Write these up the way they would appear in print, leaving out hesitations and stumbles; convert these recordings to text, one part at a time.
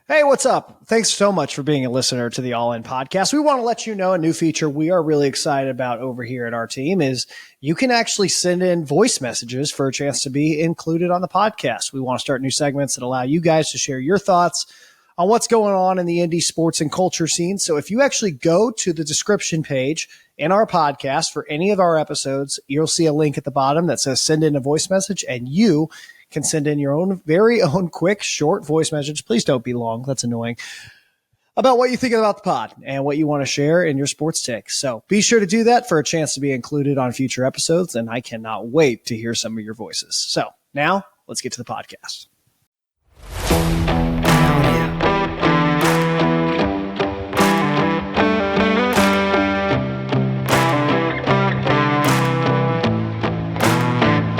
Hey, what's up? Thanks so much for being a listener to the All In podcast. We want to let you know a new feature we are really excited about over here at our team is you can actually send in voice messages for a chance to be included on the podcast. We want to start new segments that allow you guys to share your thoughts on what's going on in the indie sports and culture scene. So if you actually go to the description page in our podcast for any of our episodes, you'll see a link at the bottom that says send in a voice message, and you can send in your own very own quick, short voice message. Please don't be long. That's annoying. About what you think about the pod and what you want to share in your sports take. So be sure to do that for a chance to be included on future episodes. And I cannot wait to hear some of your voices. So now let's get to the podcast.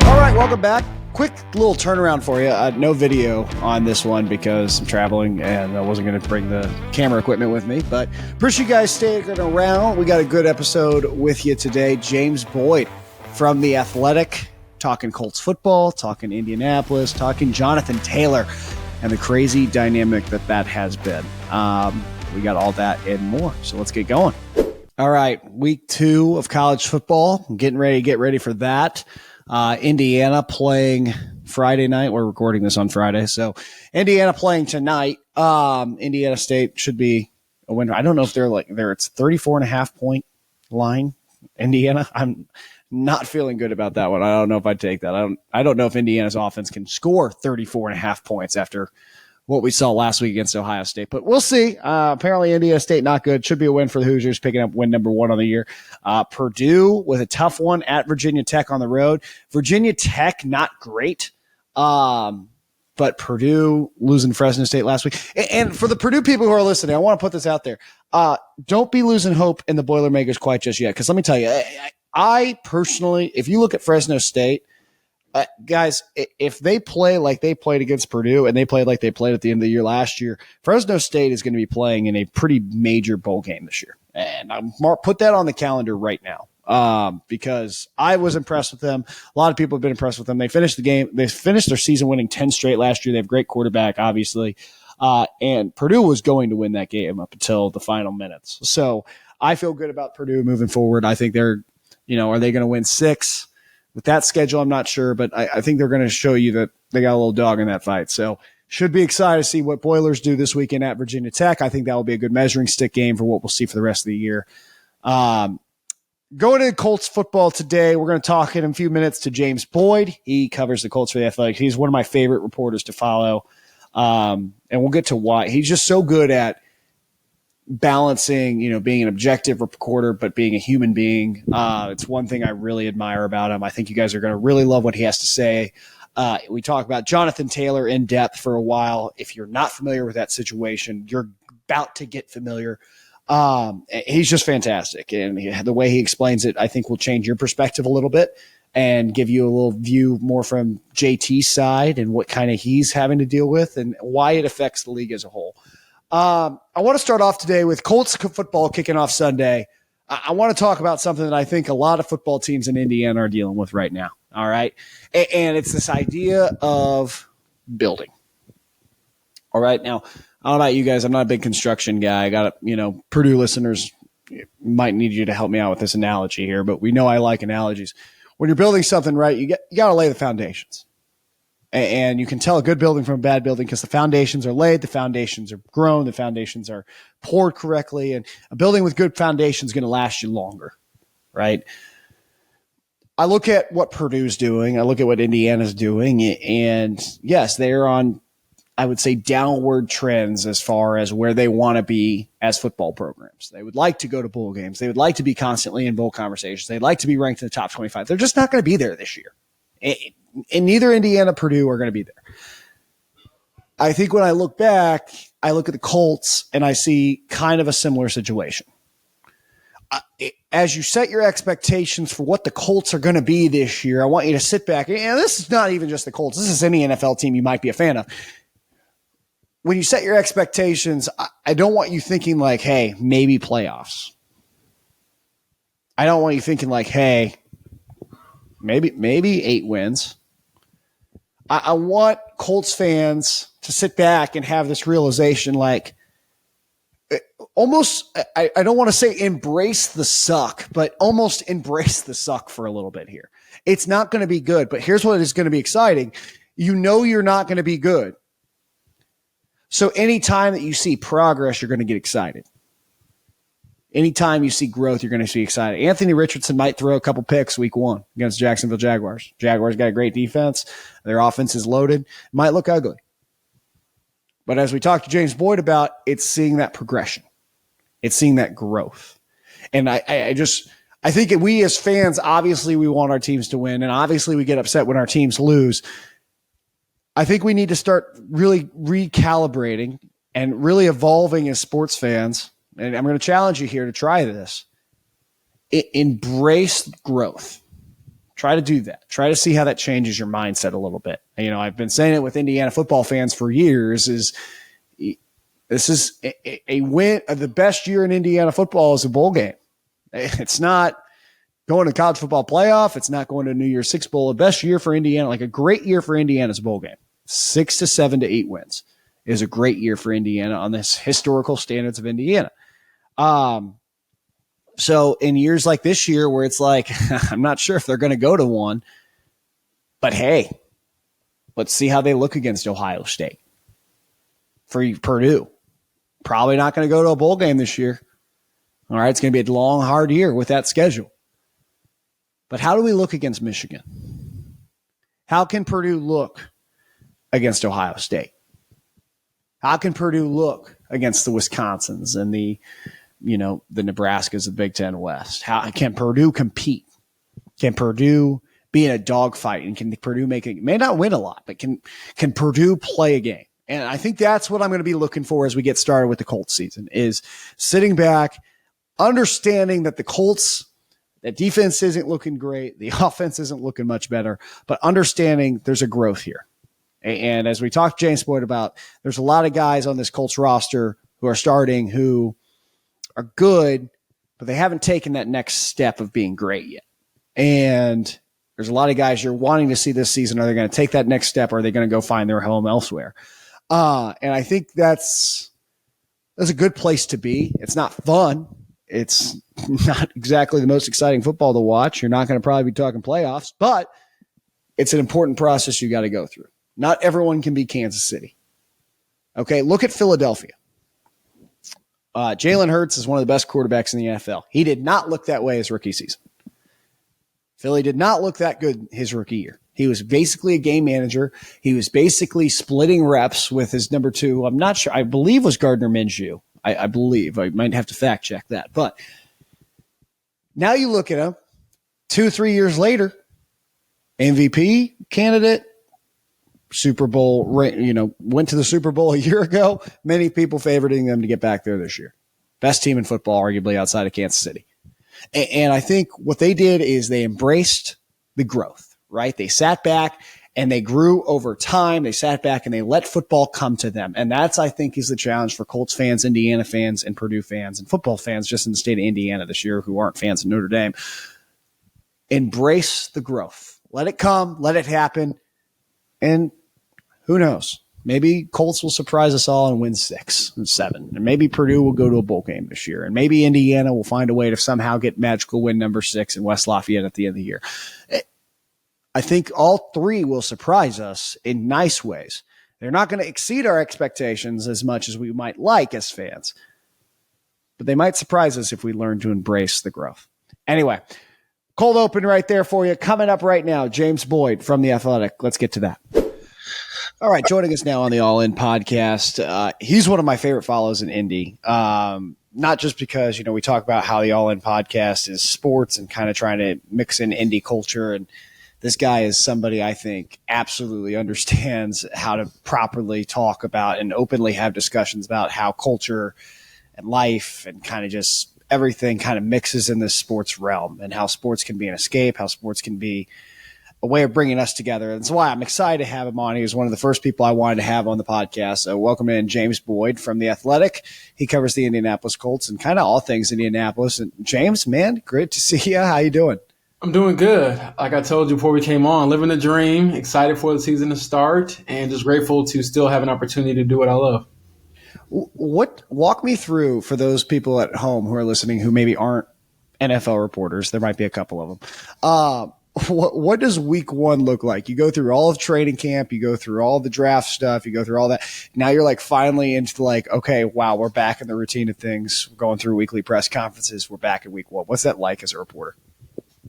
All right, welcome back. Quick little turnaround for you. No video on this one because I'm traveling and I wasn't going to bring the camera equipment with me. But appreciate you guys staying around. We got a good episode with you today. James Boyd from The Athletic, talking Colts football, talking Indianapolis, talking Jonathan Taylor and the crazy dynamic that has been. We got all that and more. So let's get going. All right, week 2 of college football. Get ready for that. Indiana playing Friday night. We're recording this on Friday. So Indiana playing tonight. Indiana State should be a winner. I don't know if it's 34.5 point line. Indiana. I'm not feeling good about that one. I don't know if I'd take that. I don't know if Indiana's offense can score 34.5 points after what we saw last week against Ohio State, but we'll see. Apparently Indiana State not good. Should be a win for the Hoosiers, picking up win number 1 on the year. Purdue with a tough one at Virginia Tech on the road. Virginia Tech not great, but Purdue losing Fresno State last week. And for the Purdue people who are listening, I want to put this out there. Don't be losing hope in the Boilermakers quite just yet, because let me tell you, I personally, if you look at Fresno State, guys, if they play like they played against Purdue and they played like they played at the end of the year last year, Fresno State is going to be playing in a pretty major bowl game this year. And put that on the calendar right now because I was impressed with them. A lot of people have been impressed with them. They finished the game. They finished their season winning 10 straight last year. They have a great quarterback, obviously. And Purdue was going to win that game up until the final minutes. So I feel good about Purdue moving forward. I think they're, are they going to win 6? With that schedule, I'm not sure, but I think they're going to show you that they got a little dog in that fight. So should be excited to see what Boilers do this weekend at Virginia Tech. I think that will be a good measuring stick game for what we'll see for the rest of the year. Going to Colts football today, we're going to talk in a few minutes to James Boyd. He covers the Colts for the Athletic. He's one of my favorite reporters to follow, and we'll get to why. He's just so good at balancing, being an objective reporter, but being a human being. It's one thing I really admire about him. I think you guys are going to really love what he has to say. We talk about Jonathan Taylor in depth for a while. If you're not familiar with that situation, you're about to get familiar. He's just fantastic. And the way he explains it, I think will change your perspective a little bit and give you a little view more from JT's side and what kind of he's having to deal with and why it affects the league as a whole. I want to start off today with Colts football kicking off Sunday. I want to talk about something that I think a lot of football teams in Indiana are dealing with right now. All right. And it's this idea of building. All right. Now, I don't know about you guys. I'm not a big construction guy. I got, Purdue listeners might need you to help me out with this analogy here, but we know I like analogies. When you're building something right, you got to lay the foundations. And you can tell a good building from a bad building because the foundations are laid, the foundations are grown, the foundations are poured correctly. And a building with good foundations is going to last you longer, right? I look at what Purdue's doing. I look at what Indiana's doing. And yes, they're on, I would say, downward trends as far as where they want to be as football programs. They would like to go to bowl games. They would like to be constantly in bowl conversations. They'd like to be ranked in the top 25. They're just not going to be there this year. And neither Indiana, Purdue are going to be there. I think when I look back, I look at the Colts and I see kind of a similar situation. As you set your expectations for what the Colts are going to be this year, I want you to sit back. And this is not even just the Colts. This is any NFL team you might be a fan of. When you set your expectations, I don't want you thinking like, hey, maybe playoffs. I don't want you thinking like, hey, maybe 8 wins. I want Colts fans to sit back and have this realization, like, almost, I don't want to say embrace the suck, but almost embrace the suck for a little bit here. It's not going to be good, but here's what is going to be exciting. You know you're not going to be good. So anytime that you see progress, you're going to get excited. Anytime you see growth, you're going to be excited. Anthony Richardson might throw a couple picks week 1 against Jacksonville Jaguars. Jaguars got a great defense. Their offense is loaded. It might look ugly. But as we talked to James Boyd about, it's seeing that progression. It's seeing that growth. And I think we as fans, obviously we want our teams to win, and obviously we get upset when our teams lose. I think we need to start really recalibrating and really evolving as sports fans. And I'm going to challenge you here to try this. Embrace growth. Try to do that. Try to see how that changes your mindset a little bit. You know, I've been saying it with Indiana football fans for years. This is a win. The best year in Indiana football is a bowl game. It's not going to college football playoff. It's not going to New Year's Six Bowl. The best year for Indiana, like a great year for Indiana, is a bowl game. 6 to 7 to 8 wins is a great year for Indiana on this historical standards of Indiana. So in years like this year where it's like, I'm not sure if they're going to go to one, but hey, let's see how they look against Ohio State. For Purdue, probably not going to go to a bowl game this year. All right, it's going to be a long, hard year with that schedule. But how do we look against Michigan? How can Purdue look against Ohio State? How can Purdue look against the Wisconsins and the Nebraskas of Big Ten West? How can Purdue compete? Can Purdue be in a dogfight? And can Purdue may not win a lot, but can Purdue play a game? And I think that's what I'm going to be looking for as we get started with the Colts season, is sitting back, understanding that the Colts, that defense isn't looking great, the offense isn't looking much better, but understanding there's a growth here. And as we talked to James Boyd about, there's a lot of guys on this Colts roster who are starting who are good, but they haven't taken that next step of being great yet. And there's a lot of guys you're wanting to see this season. Are they going to take that next step, or are they going to go find their home elsewhere? And I think that's a good place to be. It's not fun. It's not exactly the most exciting football to watch. You're not going to probably be talking playoffs, but it's an important process you got to go through. Not everyone can be Kansas City. Okay, look at Philadelphia. Jalen Hurts is one of the best quarterbacks in the NFL. He did not look that way his rookie season. Philly did not look that good his rookie year. He was basically a game manager. He was basically splitting reps with his number 2. I'm not sure. I believe was Gardner Minshew. I believe. I might have to fact check that. But now you look at him 2-3 years later, MVP candidate, Super Bowl, went to the Super Bowl a year ago. Many people favoriting them to get back there this year. Best team in football, arguably outside of Kansas City. And I think what they did is they embraced the growth, right? They sat back and they grew over time. They sat back and they let football come to them. And that's, I think, is the challenge for Colts fans, Indiana fans, and Purdue fans, and football fans just in the state of Indiana this year who aren't fans of Notre Dame. Embrace the growth. Let it come. Let it happen. And who knows? Maybe Colts will surprise us all and win 6 and 7. And maybe Purdue will go to a bowl game this year. And maybe Indiana will find a way to somehow get magical win number 6 in West Lafayette at the end of the year. I think all 3 will surprise us in nice ways. They're not going to exceed our expectations as much as we might like as fans. But they might surprise us if we learn to embrace the growth. Anyway, cold open right there for you. Coming up right now, James Boyd from The Athletic. Let's get to that. All right, joining us now on the All In podcast. He's one of my favorite follows in Indy. Not just because, we talk about how the All In podcast is sports and kind of trying to mix in Indy culture. And this guy is somebody I think absolutely understands how to properly talk about and openly have discussions about how culture and life and kind of just everything kind of mixes in this sports realm, and how sports can be an escape, how sports can be a way of bringing us together. And that's why I'm excited to have him on. He was one of the first people I wanted to have on the podcast. So welcome in James Boyd from The Athletic. He covers the Indianapolis Colts and kind of all things Indianapolis. And James, man, great to see you. How you doing? I'm doing good. Like I told you before we came on, living the dream, excited for the season to start, and just grateful to still have an opportunity to do what I love. What walk me through for those people at home who are listening who maybe aren't NFL reporters? There might be a couple of them. What does week one look like? You go through all of training camp, you go through all the draft stuff, you go through all that. Now you're like finally into like, okay, wow, we're back in the routine of things. We're going through weekly press conferences. We're back in week one. What's that like as a reporter?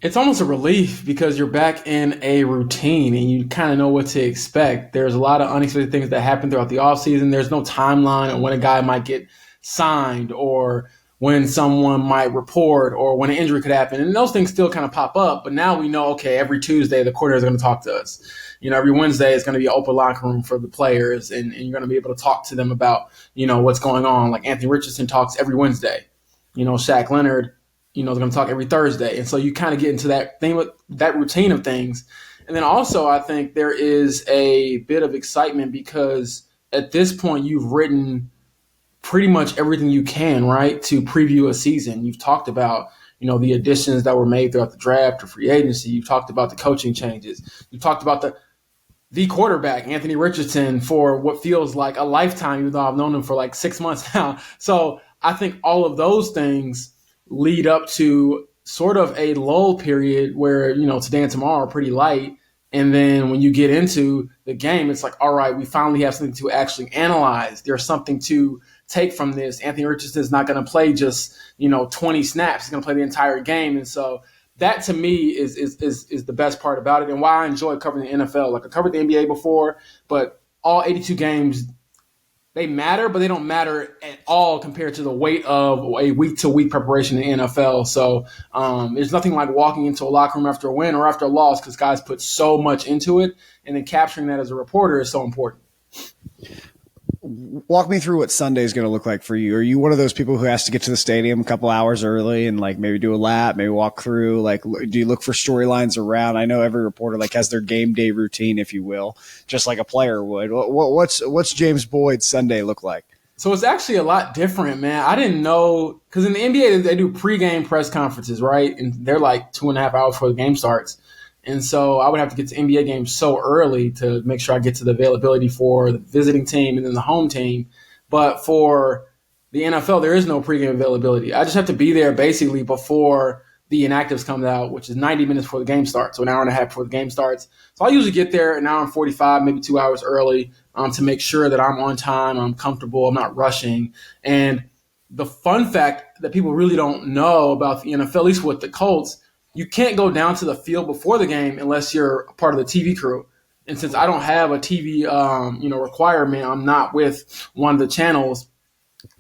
It's almost a relief because you're back in a routine and you kind of know what to expect. There's a lot of unexpected things that happen throughout the offseason. There's no timeline on when a guy might get signed or when someone might report or when an injury could happen. And those things still kind of pop up. But now we know, okay, every Tuesday the coordinator is going to talk to us. Every Wednesday is going to be an open locker room for the players and you're going to be able to talk to them about, what's going on. Like Anthony Richardson talks every Wednesday. Shaq Leonard is going to talk every Thursday. And so you kind of get into that thing with that routine of things. And then also, I think there is a bit of excitement because at this point, you've written pretty much everything you can, right, to preview a season. You've talked about, the additions that were made throughout the draft or free agency. You've talked about the coaching changes. You've talked about the quarterback, Anthony Richardson, for what feels like a lifetime, even though I've known him for like 6 months now. So I think all of those things lead up to sort of a lull period where, today and tomorrow are pretty light. And then when you get into the game, it's like, all right, we finally have something to actually analyze. There's something to take from this. Anthony Richardson is not going to play just, 20 snaps. He's going to play the entire game. And so that to me is the best part about it and why I enjoy covering the NFL. Like I covered the NBA before, but all 82 games, they matter, but they don't matter at all compared to the weight of a week-to-week preparation in the NFL. So there's nothing like walking into a locker room after a win or after a loss because guys put so much into it, and then capturing that as a reporter is so important. Walk me through what Sunday is going to look like for you. Are you one of those people who has to get to the stadium a couple hours early and like maybe do a lap, maybe walk through? Like, do you look for storylines around? I know every reporter like has their game day routine, if you will, just like a player would. What's James Boyd's Sunday look like? So it's actually a lot different, man. I didn't know because in the NBA they do pregame press conferences, right? And they're like 2.5 hours before the game starts. And so I would have to get to NBA games so early to make sure I get to the availability for the visiting team and then the home team. But for the NFL, there is no pregame availability. I just have to be there basically before the inactives comes out, which is 90 minutes before the game starts, so an hour and a half before the game starts. So I usually get there an hour and 45, maybe 2 hours early to make sure that I'm on time, I'm comfortable, I'm not rushing. And the fun fact that people really don't know about the NFL, at least with the Colts, you can't go down to the field before the game unless you're a part of the TV crew. And since I don't have a TV, requirement, I'm not with one of the channels.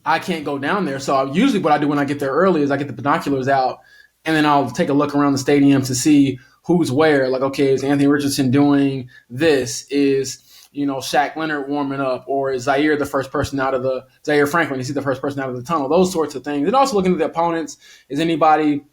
I can't go down there. So usually what I do when I get there early is I get the binoculars out and then I'll take a look around the stadium to see who's where. Like, okay, is Anthony Richardson doing this? Is, Shaq Leonard warming up? Or is Zaire Zaire Franklin, is he the first person out of the tunnel? Those sorts of things. And also looking at the opponents. Is anybody,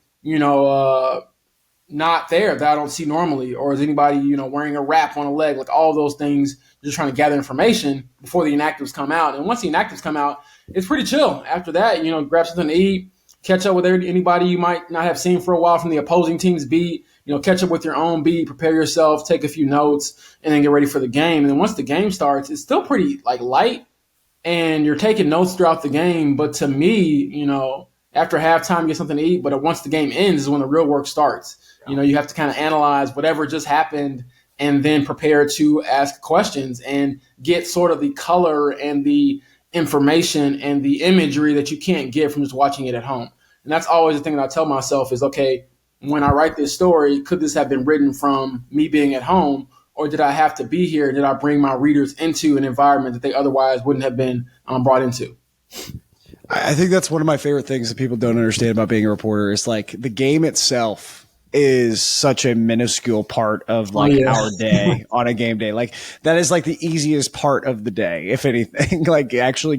not there that I don't see normally? Or is anybody, wearing a wrap on a leg? Like all those things, just trying to gather information before the inactives come out. And once the inactives come out, it's pretty chill. After that, grab something to eat, catch up with anybody you might not have seen for a while from the opposing team's beat, catch up with your own beat, prepare yourself, take a few notes, and then get ready for the game. And then once the game starts, it's still pretty like light and you're taking notes throughout the game. But to me, after halftime, you get something to eat. But once the game ends is when the real work starts. You have to kind of analyze whatever just happened and then prepare to ask questions and get sort of the color and the information and the imagery that you can't get from just watching it at home. And that's always the thing that I tell myself is, okay, when I write this story, could this have been written from me being at home? Or did I have to be here? Did I bring my readers into an environment that they otherwise wouldn't have been brought into? I think that's one of my favorite things that people don't understand about being a reporter is like the game itself is such a minuscule part of like our day on a game day. Like that is like the easiest part of the day, if anything, like actually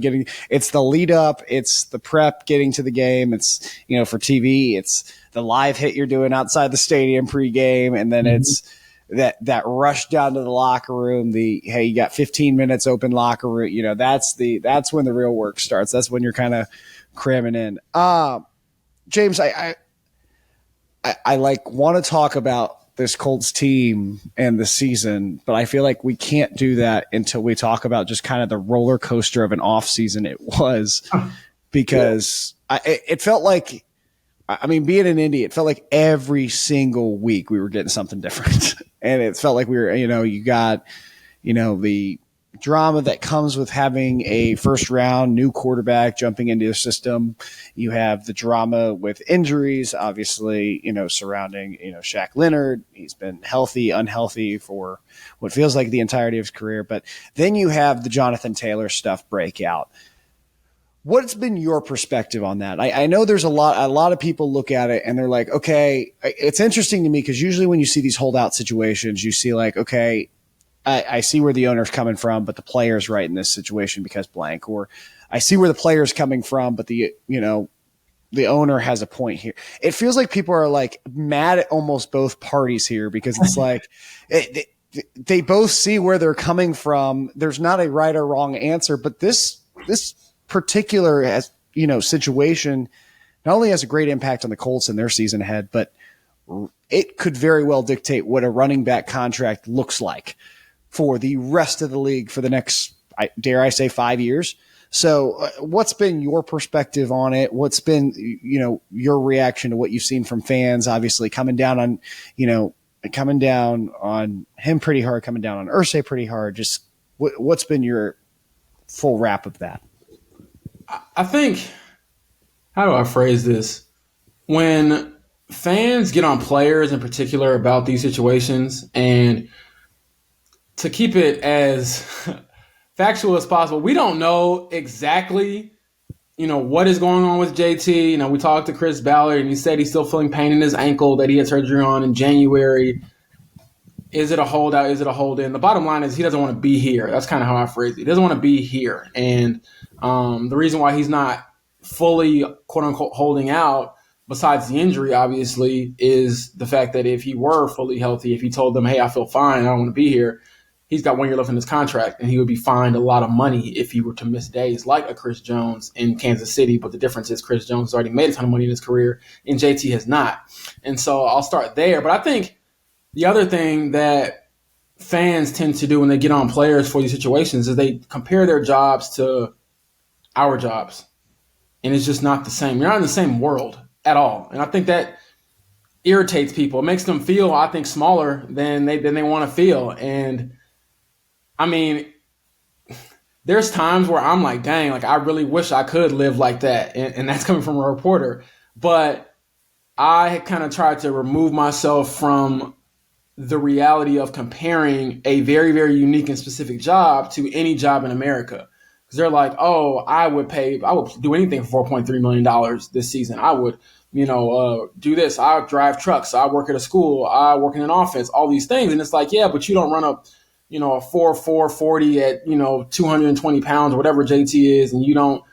it's the lead up, it's the prep, getting to the game. It's, for TV, it's the live hit you're doing outside the stadium pregame. And then it's that rush down to the locker room, hey, you got 15 minutes open locker room. That's when the real work starts. That's when you're kind of cramming in. James, I like want to talk about this Colts team and the season, but I feel like we can't do that until we talk about just kind of the roller coaster of an off season it was, because it felt like, I mean, being in Indy, it felt like every single week we were getting something different. And it felt like we were, you got, the drama that comes with having a first round new quarterback jumping into the system. You have the drama with injuries, obviously, surrounding, Shaq Leonard. He's been healthy, unhealthy for what feels like the entirety of his career. But then you have the Jonathan Taylor stuff break out. What's been your perspective on that? I know there's a lot of people look at it and they're like, okay, it's interesting to me because usually when you see these holdout situations, you see like, okay, I see where the owner's coming from, but the player's right in this situation because blank, or I see where the player's coming from, but the owner has a point here. It feels like people are like mad at almost both parties here because it's like they both see where they're coming from. There's not a right or wrong answer, but this particular situation not only has a great impact on the Colts and their season ahead, but it could very well dictate what a running back contract looks like for the rest of the league for the next, dare I say, 5 years. So what's been your perspective on it? What's been, your reaction to what you've seen from fans, obviously coming down on him pretty hard, coming down on Irsay pretty hard. Just what's been your full wrap of that? I think, how do I phrase this? When fans get on players in particular about these situations, and to keep it as factual as possible, we don't know exactly, what is going on with JT. We talked to Chris Ballard and he said he's still feeling pain in his ankle that he had surgery on in January. Is it a holdout? Is it a hold in? The bottom line is he doesn't want to be here. That's kind of how I phrase it. He doesn't want to be here. And the reason why he's not fully, quote unquote, holding out, besides the injury, obviously, is the fact that if he were fully healthy, if he told them, hey, I feel fine, I don't want to be here, he's got 1 year left in his contract, and he would be fined a lot of money if he were to miss days like a Chris Jones in Kansas City. But the difference is Chris Jones has already made a ton of money in his career, and JT has not. And so I'll start there. But I think the other thing that fans tend to do when they get on players for these situations is they compare their jobs to our jobs. And it's just not the same. You're not in the same world at all. And I think that irritates people. It makes them feel, I think, smaller than they want to feel. And I mean, there's times where I'm like, dang, like I really wish I could live like that. And that's coming from a reporter. But I kind of tried to remove myself from the reality of comparing a very, very unique and specific job to any job in America. Because they're like, oh, I would do anything for $4.3 million this season. I would, do this. I would drive trucks. I work at a school. I work in an office, all these things. And it's like, yeah, but you don't run up, a 4.4 40 at, 220 pounds or whatever JT is. And you don't,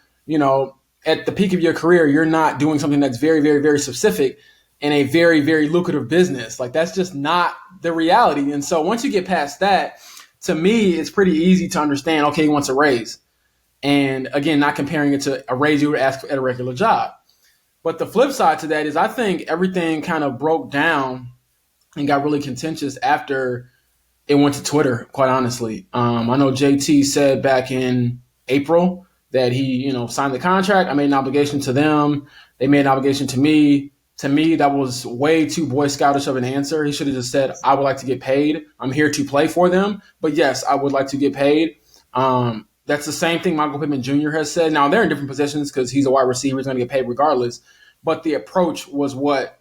at the peak of your career, you're not doing something that's very, very, very specific in a very, very lucrative business. Like that's just not the reality. And so once you get past that, to me, it's pretty easy to understand, okay, he wants a raise. And again, not comparing it to a raise you would ask at a regular job. But the flip side to that is I think everything kind of broke down and got really contentious after it went to Twitter, quite honestly. I know JT said back in April that he, signed the contract. I made an obligation to them. They made an obligation to me. To me, that was way too Boy Scoutish of an answer. He should have just said, I would like to get paid. I'm here to play for them. But yes, I would like to get paid. That's the same thing Michael Pittman Jr. has said. Now, they're in different positions because he's a wide receiver. He's going to get paid regardless. But the approach was what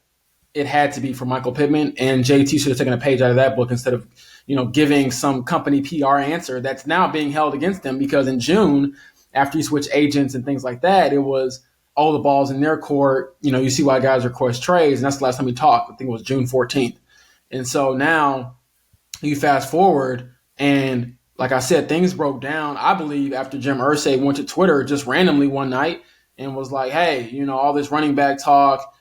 it had to be for Michael Pittman. And JT should have taken a page out of that book instead of, giving some company PR answer that's now being held against him. Because in June, after you switch agents and things like that, it was, the ball's in their court. You see why guys request trades. And that's the last time we talked. I think it was June 14th. And so now you fast forward and like I said, things broke down, I believe, after Jim Irsay went to Twitter just randomly one night and was like, hey, all this running back talk,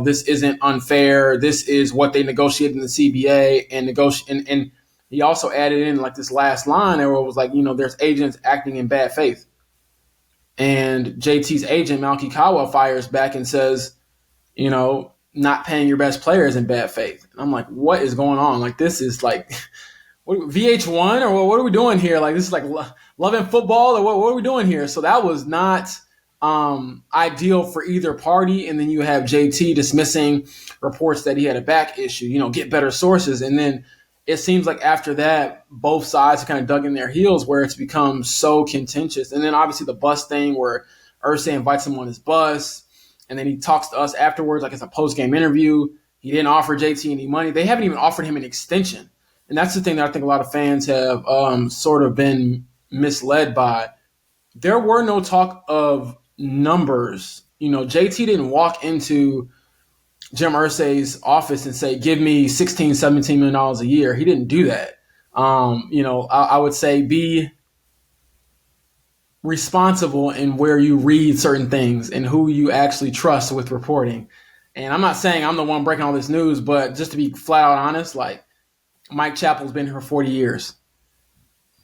this isn't unfair. This is what they negotiated in the CBA and he also added in like this last line where it was like, there's agents acting in bad faith. And JT's agent, Malky Kawa, fires back and says, no, not paying your best players in bad faith. And I'm like, what is going on? Like, this is like VH1 or what are we doing here? Like, this is like Love and Football or what are we doing here? So that was not ideal for either party. And then you have JT dismissing reports that he had a back issue, get better sources. And then it seems like after that, both sides have kind of dug in their heels where it's become so contentious. And then obviously the bus thing where Irsay invites him on his bus and then he talks to us afterwards like it's a post-game interview. He didn't offer JT any money. They haven't even offered him an extension. And that's the thing that I think a lot of fans have sort of been misled by. There were no talk of numbers. JT didn't walk into Jim Irsay's office and say, give me $16, $17 million a year. He didn't do that. I would say be responsible in where you read certain things and who you actually trust with reporting. And I'm not saying I'm the one breaking all this news, but just to be flat out honest, like Mike Chappell's been here for 40 years.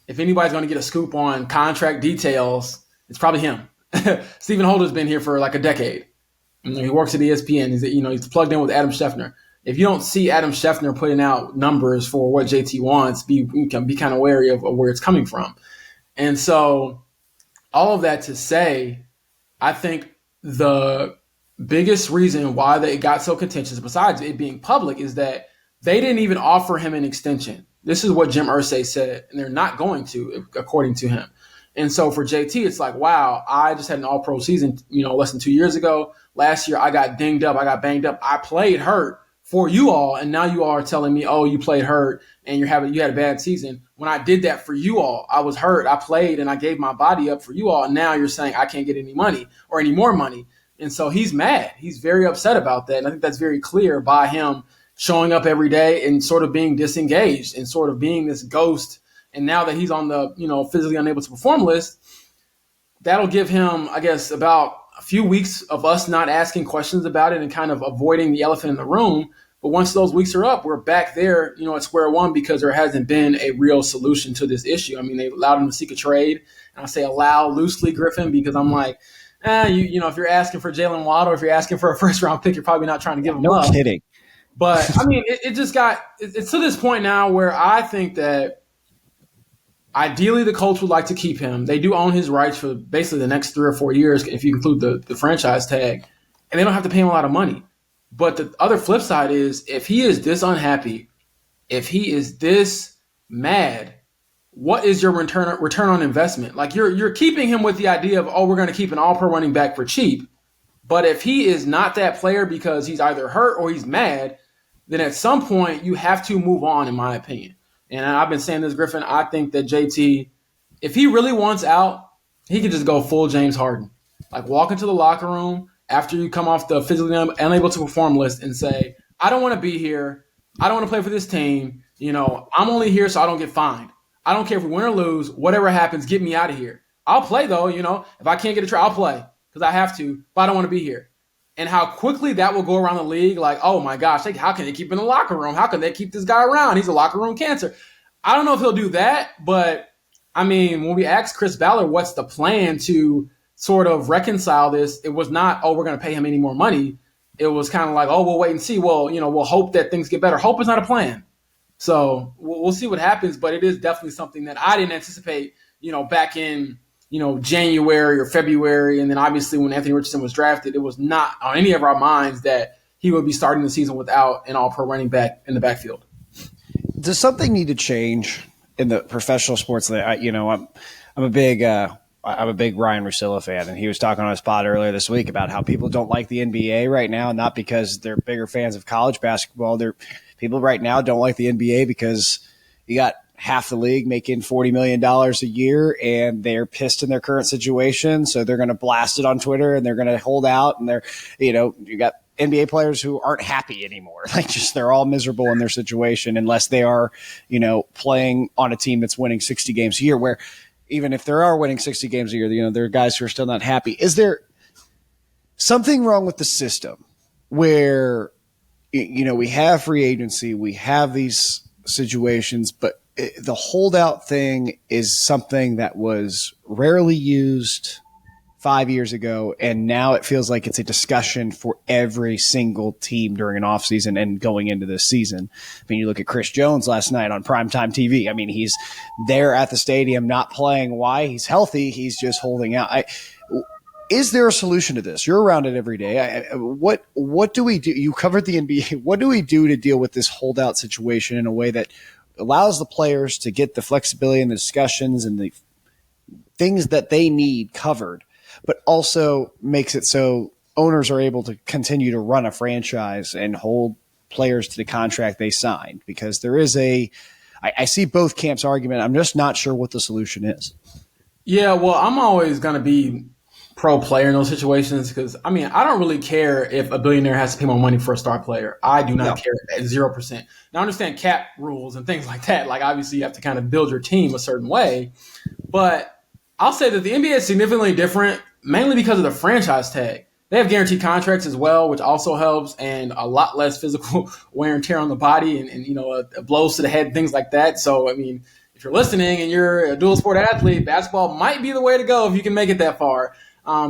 If anybody's going to get a scoop on contract details, it's probably him. Stephen Holder's been here for like a decade. He works at ESPN. He's plugged in with Adam Schefter. If you don't see Adam Schefter putting out numbers for what JT wants, be kind of wary of where it's coming from. And so all of that to say, I think the biggest reason why they got so contentious, besides it being public, is that they didn't even offer him an extension. This is what Jim Irsay said, and they're not going to, according to him. And so for JT, it's like, wow, I just had an all-pro season, less than 2 years ago. Last year, I got dinged up. I got banged up. I played hurt for you all, and now you all are telling me, oh, you played hurt and you had a bad season. When I did that for you all, I was hurt. I played and I gave my body up for you all, and now you're saying I can't get any money or any more money. And so he's mad. He's very upset about that, and I think that's very clear by him showing up every day and sort of being disengaged and sort of being this ghost. And now that he's on the, physically unable to perform list, that'll give him, I guess, about a few weeks of us not asking questions about it and kind of avoiding the elephant in the room. But once those weeks are up, we're back there, at square one because there hasn't been a real solution to this issue. I mean, they allowed him to seek a trade. And I say allow loosely, Griffin, because I'm like, if you're asking for Jalen Waddle, if you're asking for a first-round pick, you're probably not trying to give him up. No kidding. But, I mean, it's to this point now where I think that ideally, the Colts would like to keep him. They do own his rights for basically the next 3 or 4 years, if you include the franchise tag, and they don't have to pay him a lot of money. But the other flip side is, if he is this unhappy, if he is this mad, what is your return on investment? Like you're keeping him with the idea of, oh, we're going to keep an all-pro running back for cheap. But if he is not that player because he's either hurt or he's mad, then at some point you have to move on, in my opinion. And I've been saying this, Griffin, I think that JT, if he really wants out, he could just go full James Harden. Like walk into the locker room after you come off the physically unable to perform list and say, I don't want to be here. I don't want to play for this team. I'm only here so I don't get fined. I don't care if we win or lose. Whatever happens, get me out of here. I'll play, though. If I can't get a try, I'll play because I have to, but I don't want to be here. And how quickly that will go around the league, like, oh my gosh, how can they keep him in the locker room? How can they keep this guy around? He's a locker room cancer. I don't know if he'll do that, but I mean, when we asked Chris Ballard what's the plan to sort of reconcile this, it was not, oh, we're going to pay him any more money. It was kind of like, oh, we'll wait and see. Well, we'll hope that things get better. Hope is not a plan. So we'll see what happens, but it is definitely something that I didn't anticipate, back in, January or February. And then obviously when Anthony Richardson was drafted, it was not on any of our minds that he would be starting the season without an all-pro running back in the backfield. Does something need to change in the professional sports? I'm a big Ryan Russillo fan, and he was talking on his pod earlier this week about how people don't like the NBA right now, not because they're bigger fans of college basketball. People right now don't like the NBA because you got half the league making $40 million a year, and they're pissed in their current situation, so they're going to blast it on Twitter, and they're going to hold out, and you got NBA players who aren't happy anymore. They're all miserable in their situation unless they are, playing on a team that's winning 60 games a year, where even if they are winning 60 games a year, there are guys who are still not happy. Is there something wrong with the system where, we have free agency, we have these situations, but the holdout thing is something that was rarely used 5 years ago, and now it feels like it's a discussion for every single team during an offseason and going into this season. I mean, you look at Chris Jones last night on primetime TV. I mean, he's there at the stadium not playing. Why? He's healthy. He's just holding out. Is there a solution to this? You're around it every day. What do we do? You covered the NBA. What do we do to deal with this holdout situation in a way that allows the players to get the flexibility and the discussions and the things that they need covered, but also makes it so owners are able to continue to run a franchise and hold players to the contract they signed? Because there is I see both camps' argument. I'm just not sure what the solution is. Yeah, well, I'm always going to be pro player in those situations because, I mean, I don't really care if a billionaire has to pay more money for a star player. I do not care at 0%. Now, I understand cap rules and things like that. Like, obviously, you have to kind of build your team a certain way. But I'll say that the NBA is significantly different, mainly because of the franchise tag. They have guaranteed contracts as well, which also helps, and a lot less physical wear and tear on the body and blows to the head, things like that. So, I mean, if you're listening and you're a dual sport athlete, basketball might be the way to go if you can make it that far.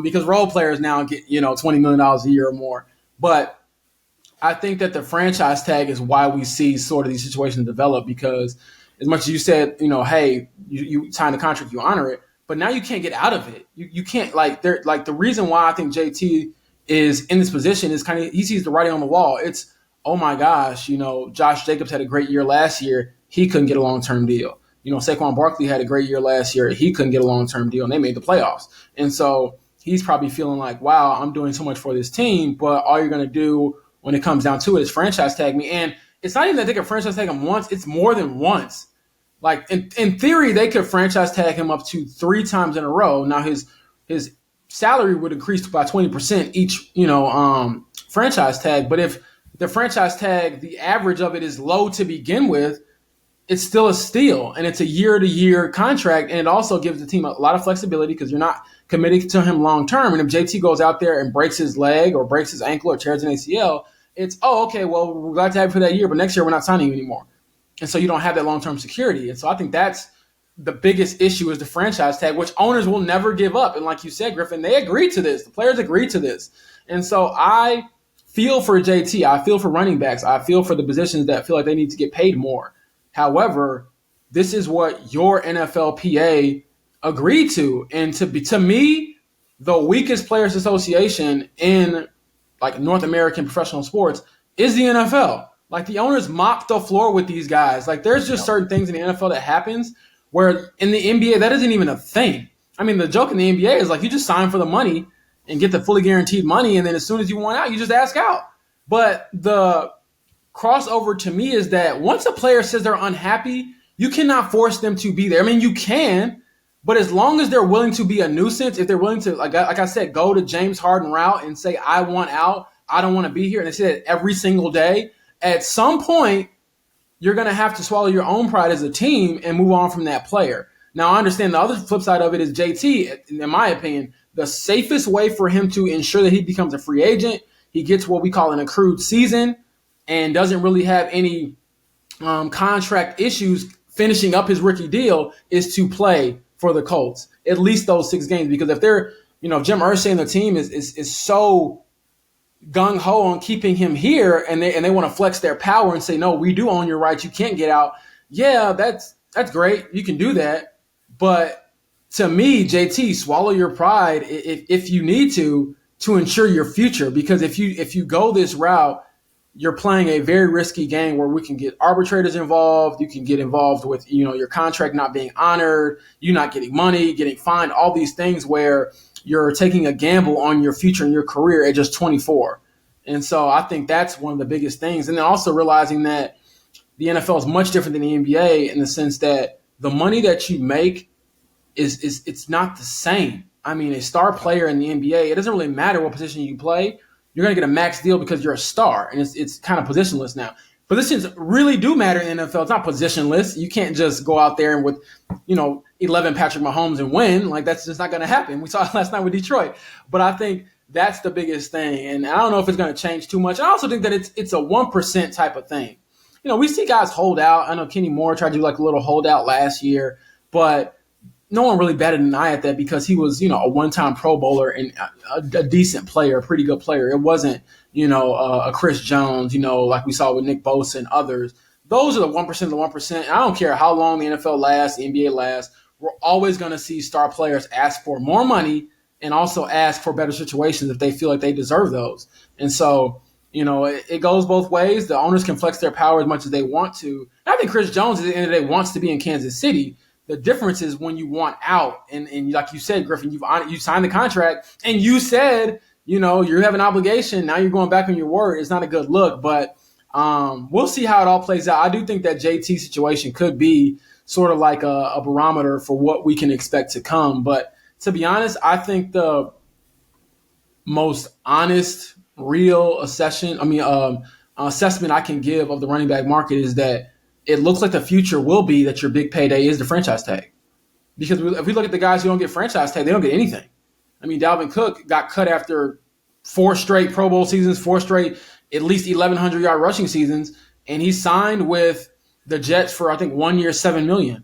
Because role players now get, $20 million a year or more. But I think that the franchise tag is why we see sort of these situations develop, because as much as you said, hey, you signed a contract, you honor it, but now you can't get out of it. You can't the reason why I think JT is in this position is kind of, he sees the writing on the wall. It's, oh my gosh, Josh Jacobs had a great year last year. He couldn't get a long-term deal. Saquon Barkley had a great year last year. He couldn't get a long-term deal, and they made the playoffs. And so he's probably feeling like, wow, I'm doing so much for this team, but all you're going to do when it comes down to it is franchise tag me. And it's not even that they can franchise tag him once. It's more than once. Like, in theory, they could franchise tag him up to 3 times in a row. Now, his salary would increase by 20% each, franchise tag. But if the franchise tag, the average of it is low to begin with, it's still a steal, and it's a year-to-year contract, and it also gives the team a lot of flexibility because you're not committed to him long-term. And if JT goes out there and breaks his leg or breaks his ankle or tears an ACL, it's, oh, okay, well, we're glad to have you for that year, but next year we're not signing you anymore. And so you don't have that long-term security. And so I think that's the biggest issue is the franchise tag, which owners will never give up. And like you said, Griffin, they agreed to this. The players agreed to this. And so I feel for JT. I feel for running backs. I feel for the positions that feel like they need to get paid more. However, this is what your NFLPA agreed to. And to me, the weakest players association in like North American professional sports is the NFL. Like, the owners mop the floor with these guys. Like, there's just certain things in the NFL that happens where in the NBA, that isn't even a thing. I mean, the joke in the NBA is like, you just sign for the money and get the fully guaranteed money. And then as soon as you want out, you just ask out. But the crossover to me is that once a player says they're unhappy, you cannot force them to be there. I mean, you can, but as long as they're willing to be a nuisance, if they're willing to, like I said, go to James Harden route and say, I want out, I don't want to be here, and they say that every single day, at some point, you're going to have to swallow your own pride as a team and move on from that player. Now, I understand the other flip side of it is JT, in my opinion, the safest way for him to ensure that he becomes a free agent, he gets what we call an accrued season, and doesn't really have any contract issues finishing up his rookie deal, is to play for the Colts, at least those 6 games. Because if they're, if Jim Irsay and the team is so gung-ho on keeping him here and they want to flex their power and say, no, we do own your rights, you can't get out. Yeah, that's great. You can do that. But to me, JT, swallow your pride if you need to ensure your future. Because if you go this route, you're playing a very risky game where we can get arbitrators involved. You can get involved with, your contract not being honored, you not getting money, getting fined, all these things where you're taking a gamble on your future and your career at just 24. And so I think that's one of the biggest things. And then also realizing that the NFL is much different than the NBA in the sense that the money that you make it's not the same. I mean, a star player in the NBA, it doesn't really matter what position you play. You're going to get a max deal because you're a star, and it's kind of positionless now. Positions really do matter in the NFL. It's not positionless. You can't just go out there and with, 11 Patrick Mahomes and win. Like, that's just not going to happen. We saw it last night with Detroit. But I think that's the biggest thing, and I don't know if it's going to change too much. I also think that it's a 1% type of thing. We see guys hold out. I know Kenny Moore tried to do like a little holdout last year, but no one really batted an eye at that because he was, a one-time Pro Bowler and a decent player, a pretty good player. It wasn't, a Chris Jones, like we saw with Nick Bosa and others. Those are the 1% of the 1%. And I don't care how long the NFL lasts, the NBA lasts. We're always going to see star players ask for more money and also ask for better situations if they feel like they deserve those. And so, it goes both ways. The owners can flex their power as much as they want to. And I think Chris Jones, at the end of the day, wants to be in Kansas City. The difference is when you want out. And like you said, Griffin, you signed the contract and you said, you have an obligation. Now you're going back on your word. It's not a good look, but we'll see how it all plays out. I do think that JT situation could be sort of like a barometer for what we can expect to come. But to be honest, I think the most honest, real assessment I can give of the running back market is that it looks like the future will be that your big payday is the franchise tag. Because if we look at the guys who don't get franchise tag, they don't get anything. I mean, Dalvin Cook got cut after 4 straight Pro Bowl seasons, 4 straight at least 1,100-yard rushing seasons, and he signed with the Jets for, I think, 1 year, $7 million.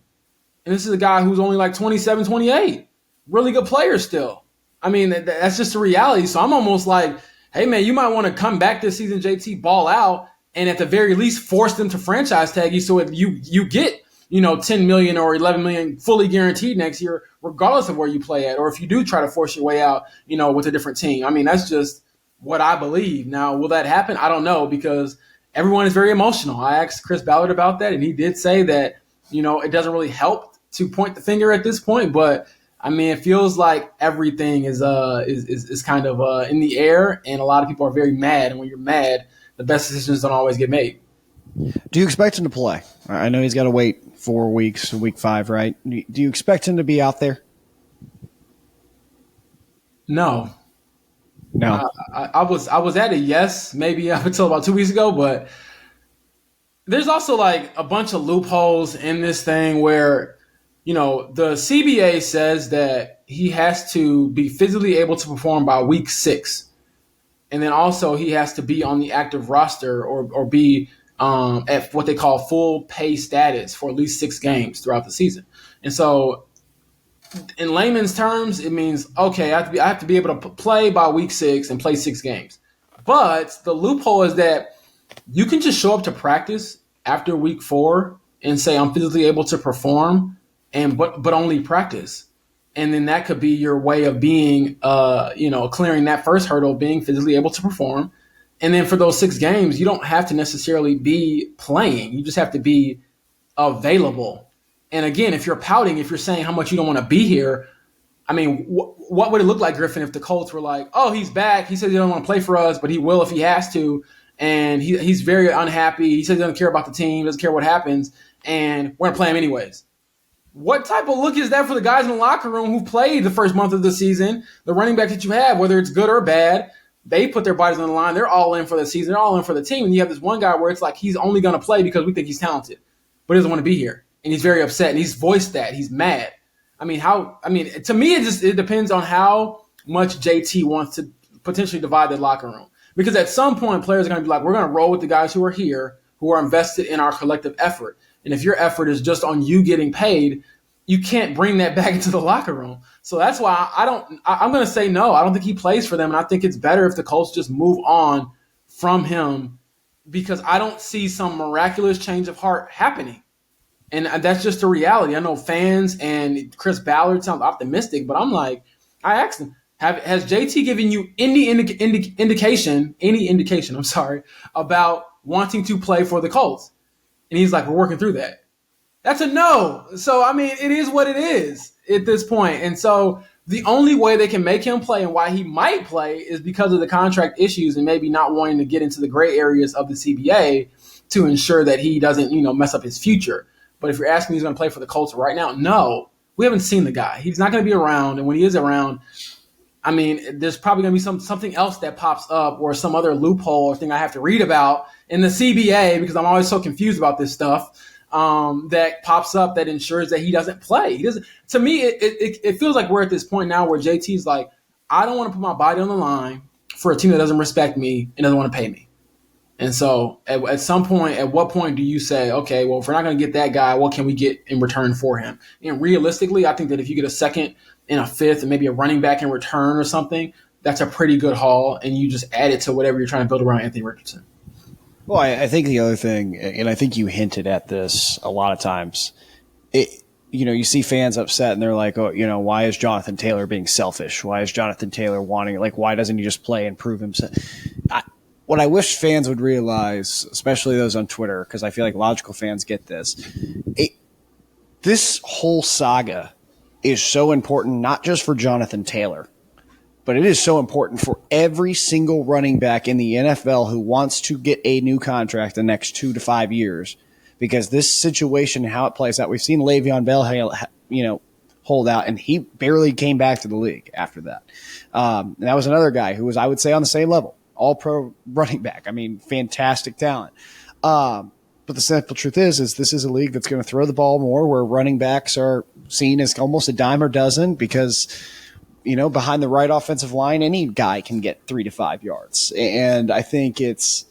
And this is a guy who's only like 27, 28. Really good player still. I mean, that's just the reality. So I'm almost like, hey, man, you might want to come back this season, JT, ball out, and at the very least force them to franchise tag you so if you get, $10 million or $11 million fully guaranteed next year, regardless of where you play at, or if you do try to force your way out, with a different team. I mean, that's just what I believe. Now, will that happen? I don't know because everyone is very emotional. I asked Chris Ballard about that, and he did say that, it doesn't really help to point the finger at this point, but I mean, it feels like everything is kind of in the air, and a lot of people are very mad. And when you're mad, the best decisions don't always get made. Do you expect him to play? I know he's got to wait 4 weeks, week 5, right? Do you expect him to be out there? No. I was at a yes maybe up until about 2 weeks ago, but there's also like a bunch of loopholes in this thing where the CBA says that he has to be physically able to perform by week 6. And then also he has to be on the active roster or be at what they call full pay status for at least 6 games throughout the season. And so in layman's terms, it means, okay, I have to be able to play by week 6 and play 6 games. But the loophole is that you can just show up to practice after week 4 and say, I'm physically able to perform, but only practice. And then that could be your way of being, clearing that first hurdle, being physically able to perform. And then for those 6 games, you don't have to necessarily be playing. You just have to be available. And again, if you're pouting, if you're saying how much you don't want to be here, I mean, what would it look like, Griffin, if the Colts were like, oh, he's back. He says he doesn't want to play for us, but he will if he has to. And he's very unhappy. He says he doesn't care about the team, doesn't care what happens, and we're going to play him anyways. What type of look is that for the guys in the locker room who played the first month of the season? The running back that you have, whether it's good or bad, they put their bodies on the line. They're all in for the season. They're all in for the team. And you have this one guy where it's like he's only going to play because we think he's talented, but he doesn't want to be here. And he's very upset, and he's voiced that. He's mad. To me, it depends on how much JT wants to potentially divide the locker room. Because at some point, players are going to be like, we're going to roll with the guys who are here, who are invested in our collective effort. And if your effort is just on you getting paid, you can't bring that back into the locker room. So that's why I'm going to say no. I don't think he plays for them, and I think it's better if the Colts just move on from him because I don't see some miraculous change of heart happening. And that's just the reality. I know fans and Chris Ballard sound optimistic, but I'm like, I asked him, has JT given you any indication about wanting to play for the Colts? And he's like, we're working through that. That's a no. So, I mean, it is what it is at this point. And so the only way they can make him play and why he might play is because of the contract issues and maybe not wanting to get into the gray areas of the CBA to ensure that he doesn't, mess up his future. But if you're asking me he's going to play for the Colts right now, no. We haven't seen the guy. He's not going to be around. And when he is around, I mean, there's probably going to be something else that pops up or some other loophole or thing I have to read about in the CBA because I'm always so confused about this stuff that pops up that ensures that he doesn't play. He doesn't. To me, it feels like we're at this point now where JT's like, I don't want to put my body on the line for a team that doesn't respect me and doesn't want to pay me. And so at some point, at what point do you say, okay, well, if we're not going to get that guy, what can we get in return for him? And realistically, I think that if you get a second and a fifth and maybe a running back in return or something, that's a pretty good haul. And you just add it to whatever you're trying to build around Anthony Richardson. Well, I think the other thing, and I think you hinted at this a lot of times, you see fans upset and they're like, oh, why is Jonathan Taylor being selfish? Why is Jonathan Taylor wanting it? Like, why doesn't he just play and prove himself? What I wish fans would realize, especially those on Twitter, because I feel like logical fans get this, this whole saga is so important, not just for Jonathan Taylor, but it is so important for every single running back in the NFL who wants to get a new contract the next 2 to 5 years, because this situation, how it plays out, we've seen Le'Veon Bell, hold out, and he barely came back to the league after that. And that was another guy who was, I would say, on the same level. All-pro running back. I mean, fantastic talent. But the simple truth is this is a league that's going to throw the ball more, where running backs are seen as almost a dime a dozen because, behind the right offensive line, any guy can get 3 to 5 yards. And I think it's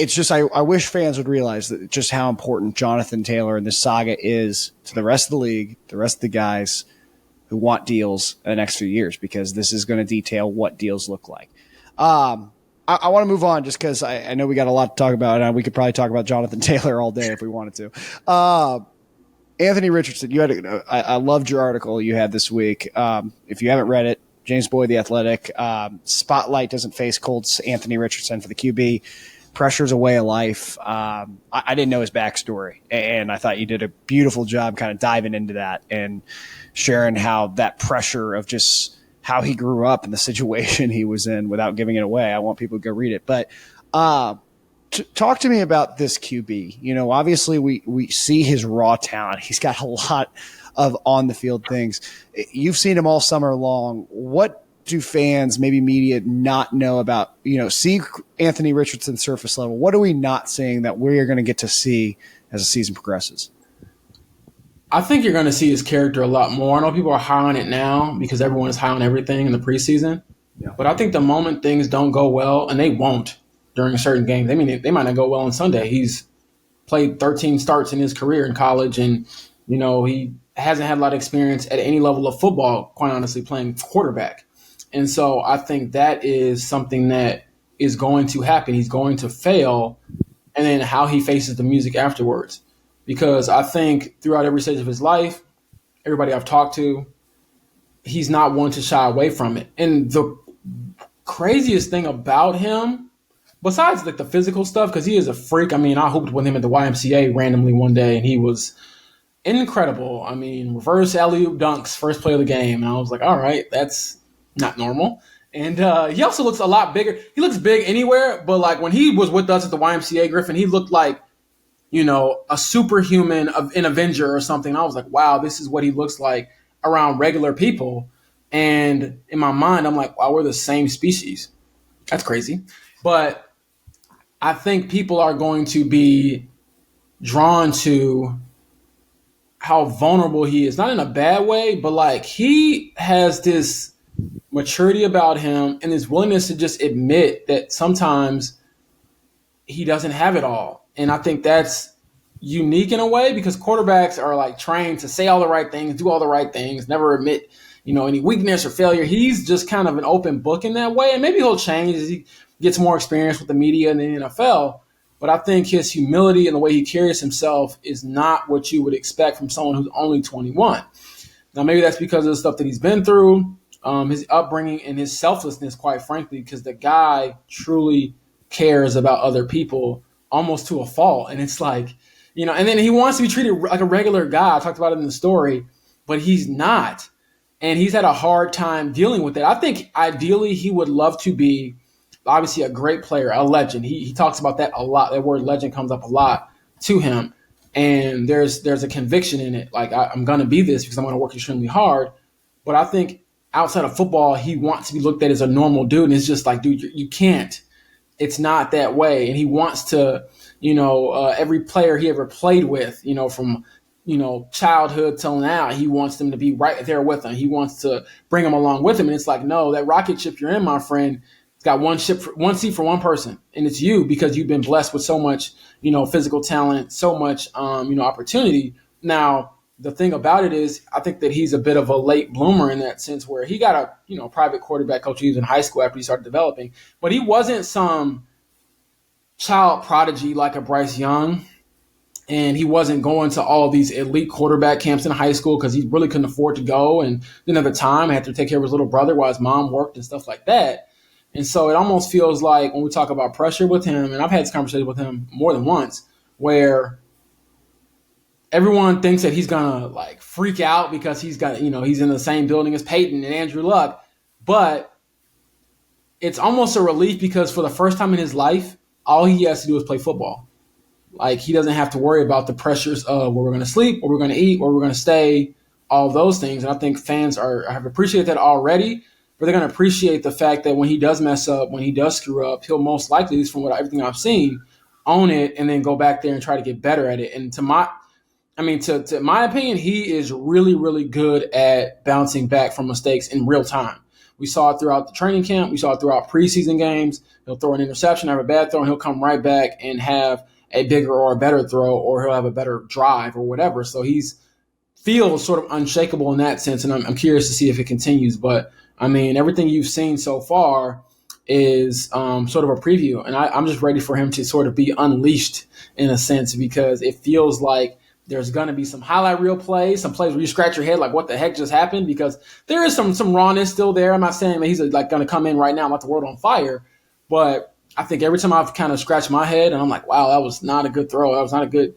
just I wish fans would realize that just how important Jonathan Taylor and this saga is to the rest of the league, the rest of the guys who want deals in the next few years, because this is going to detail what deals look like. I want to move on just because I know we got a lot to talk about, and we could probably talk about Jonathan Taylor all day if we wanted to. Anthony Richardson, I loved your article you had this week. If you haven't read it, James Boyd, The Athletic, Spotlight doesn't face Colts Anthony Richardson for the QB. Pressure's a way of life. I didn't know his backstory, and I thought you did a beautiful job kind of diving into that and sharing how that pressure of just how he grew up and the situation he was in without giving it away. I want people to go read it. But talk to me about this QB. Obviously we see his raw talent. He's got a lot of on-the-field things. You've seen him all summer long. What do fans, maybe media, not know about, see Anthony Richardson surface level? What are we not seeing that we're going to get to see as the season progresses? I think you're going to see his character a lot more. I know people are high on it now because everyone is high on everything in the preseason. Yeah. But I think the moment things don't go well, and they won't during certain games, they might not go well on Sunday. He's played 13 starts in his career in college, and, he hasn't had a lot of experience at any level of football, quite honestly, playing quarterback. And so I think that is something that is going to happen. He's going to fail, and then how he faces the music afterwards. Because I think throughout every stage of his life, everybody I've talked to, he's not one to shy away from it. And the craziest thing about him, besides like the physical stuff, because he is a freak. I mean, I hooped with him at the YMCA randomly one day, and he was incredible. I mean, reverse alley-oop dunks, first play of the game. And I was like, all right, that's not normal. And he also looks a lot bigger. He looks big anywhere, but like when he was with us at the YMCA, Griffin, he looked like, a superhuman of an Avenger or something. I was like, wow, this is what he looks like around regular people. And in my mind, I'm like, wow, we're the same species. That's crazy. But I think people are going to be drawn to how vulnerable he is. Not in a bad way, but like he has this maturity about him and his willingness to just admit that sometimes he doesn't have it all. And I think that's unique in a way because quarterbacks are like trained to say all the right things, do all the right things, never admit, any weakness or failure. He's just kind of an open book in that way. And maybe he'll change as he gets more experience with the media and the NFL. But I think his humility and the way he carries himself is not what you would expect from someone who's only 21. Now, maybe that's because of the stuff that he's been through, his upbringing and his selflessness, quite frankly, because the guy truly cares about other people almost to a fault. And it's like, and then he wants to be treated like a regular guy. I talked about it in the story, but he's not. And he's had a hard time dealing with it. I think ideally he would love to be obviously a great player, a legend. He talks about that a lot. That word legend comes up a lot to him. And there's a conviction in it. Like, I'm going to be this because I'm going to work extremely hard. But I think outside of football, he wants to be looked at as a normal dude. And it's just like, dude, you can't. It's not that way. And he wants to, every player he ever played with, from, childhood till now, he wants them to be right there with him. He wants to bring them along with him. And it's like, no, that rocket ship you're in, my friend, it's got one seat for one person, and it's you because you've been blessed with so much, physical talent, so much, opportunity. Now, the thing about it is, I think that he's a bit of a late bloomer in that sense, where he got a private quarterback coach he was in high school after he started developing, but he wasn't some child prodigy like a Bryce Young, and he wasn't going to all these elite quarterback camps in high school because he really couldn't afford to go and didn't have the time. He had to take care of his little brother while his mom worked and stuff like that. And so it almost feels like when we talk about pressure with him, and I've had this conversation with him more than once, where everyone thinks that he's gonna like freak out because he's in the same building as Peyton and Andrew Luck, but it's almost a relief because for the first time in his life, all he has to do is play football. Like, he doesn't have to worry about the pressures of where we're going to sleep, where we're going to eat, where we're going to stay, all those things. And I think fans have appreciated that already, but they're going to appreciate the fact that when he does mess up, when he does screw up, he'll most likely, at least from everything I've seen, own it and then go back there and try to get better at it. And to my opinion, he is really, really good at bouncing back from mistakes in real time. We saw it throughout the training camp. We saw it throughout preseason games. He'll throw an interception, have a bad throw, and he'll come right back and have a bigger or a better throw, or he'll have a better drive or whatever. So he's feels sort of unshakable in that sense, and I'm curious to see if it continues. But, I mean, everything you've seen so far is sort of a preview, and I'm just ready for him to sort of be unleashed in a sense, because it feels like there's going to be some highlight reel plays, some plays where you scratch your head like, what the heck just happened? Because there is some rawness still there. I'm not saying that he's like going to come in right now and light the world on fire, but I think every time I've kind of scratched my head and I'm like, wow, that was not a good throw, that was not a good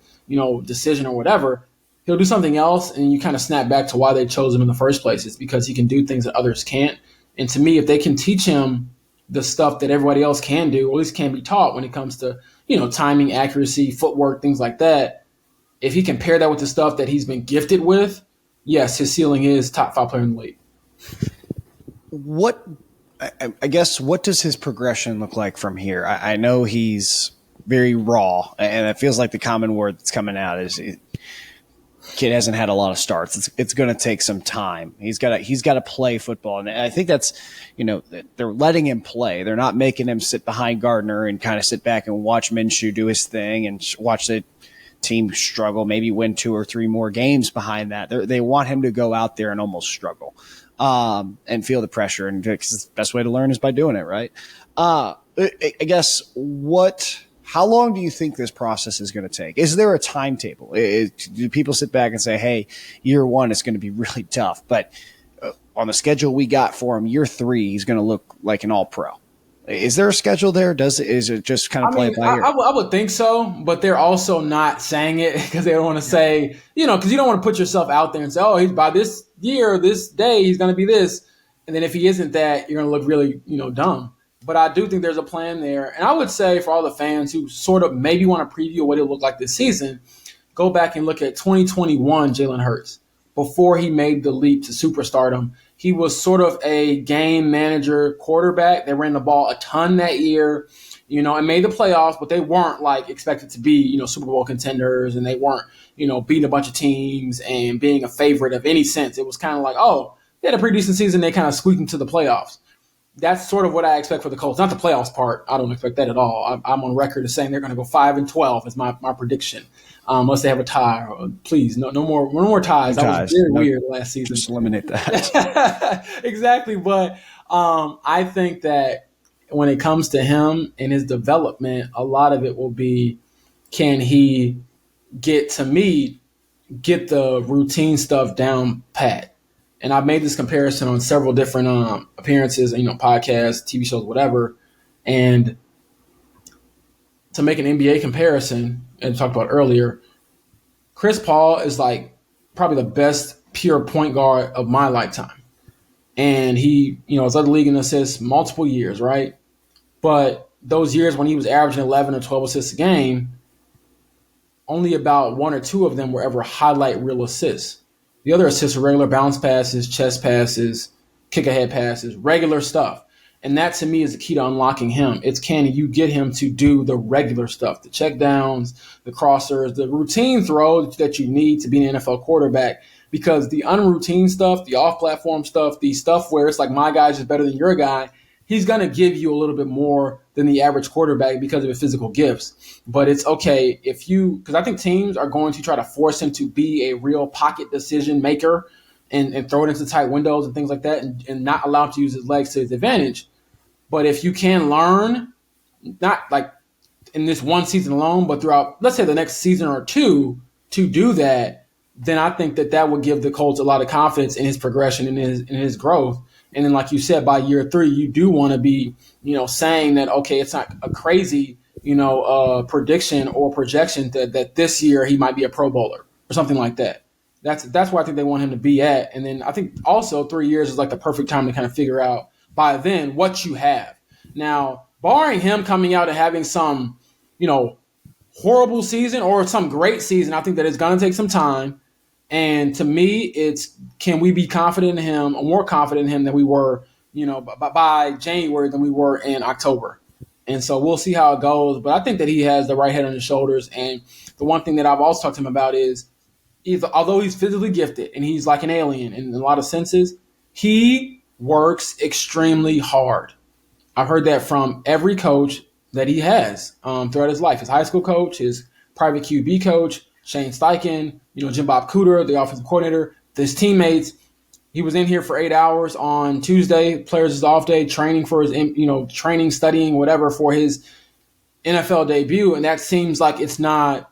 decision or whatever, he'll do something else and you kind of snap back to why they chose him in the first place. It's because he can do things that others can't. And to me, if they can teach him the stuff that everybody else can do, or at least can be taught when it comes to timing, accuracy, footwork, things like that, if he can pair that with the stuff that he's been gifted with, yes, his ceiling is top 5 player in the league. I guess, what does his progression look like from here? I know he's very raw, and it feels like the common word that's coming out is kid hasn't had a lot of starts. It's going to take some time. He's got to play football, and I think that's they're letting him play. They're not making him sit behind Gardner and kind of sit back and watch Minshew do his thing and watch the team struggle, maybe win 2 or 3 more games behind that. They want him to go out there and almost struggle and feel the pressure. And the best way to learn is by doing it, right? I guess how long do you think this process is going to take? Is there a timetable? Do people sit back and say, hey, year 1, it's going to be really tough, but on the schedule we got for him, year 3, he's going to look like an all-pro? Is there a schedule there? Is it just kind of play it by ear? I would think so, but they're also not saying it because they don't want to say, because you don't want to put yourself out there and say, oh, he's by this year, this day, he's going to be this. And then if he isn't that, you're going to look really, dumb. But I do think there's a plan there. And I would say for all the fans who sort of maybe want to preview what it'll look like this season, go back and look at 2021 Jalen Hurts. Before he made the leap to superstardom, he was sort of a game manager quarterback. They ran the ball a ton that year, and made the playoffs, but they weren't like expected to be, Super Bowl contenders, and they weren't, beating a bunch of teams and being a favorite of any sense. It was kind of like, oh, they had a pretty decent season. They kind of squeaked into the playoffs. That's sort of what I expect for the Colts. Not the playoffs part. I don't expect that at all. I'm on record as saying they're going to go 5-12 is my prediction. Unless they have a tie. Please, no more ties. That was very weird last season. Just eliminate that. Exactly. But I think that when it comes to him and his development, a lot of it will be, can he get the routine stuff down pat? And I've made this comparison on several different appearances, podcasts, TV shows, whatever. And to make an NBA comparison, and talked about earlier, Chris Paul is like probably the best pure point guard of my lifetime. And he, has led the league in assists multiple years, right? But those years when he was averaging 11 or 12 assists a game, only about 1 or 2 of them were ever highlight reel assists. The other assists are regular bounce passes, chest passes, kick-ahead passes, regular stuff. And that, to me, is the key to unlocking him. It's, can you get him to do the regular stuff, the checkdowns, the crossers, the routine throws that you need to be an NFL quarterback? Because the unroutine stuff, the off-platform stuff, the stuff where it's like my guy's just better than your guy, he's going to give you a little bit more than the average quarterback because of his physical gifts. But it's okay because I think teams are going to try to force him to be a real pocket decision maker and throw it into tight windows and things like that and not allow him to use his legs to his advantage. But if you can learn, not like in this one season alone, but throughout, let's say the next season or two to do that, then I think that would give the Colts a lot of confidence in his progression and in his growth. And then, like you said, by year 3, you do want to be, saying that, okay, it's not a crazy, prediction or projection that this year he might be a Pro Bowler or something like that. That's where I think they want him to be at. And then I think also 3 years is like the perfect time to kind of figure out by then what you have. Now, barring him coming out and having some, horrible season or some great season, I think that it's going to take some time. And to me, it's can we be confident in him, or more confident in him than we were, by January than we were in October. And so we'll see how it goes. But I think that he has the right head on his shoulders. And the one thing that I've also talked to him about is, although he's physically gifted and he's like an alien in a lot of senses, he works extremely hard. I've heard that from every coach that he has throughout his life. His high school coach, his private QB coach, Shane Steichen, Jim Bob Cooter, the offensive coordinator, his teammates. He was in here for 8 hours on Tuesday, players' off day, training for his, training, studying, whatever for his NFL debut. And that seems like it's not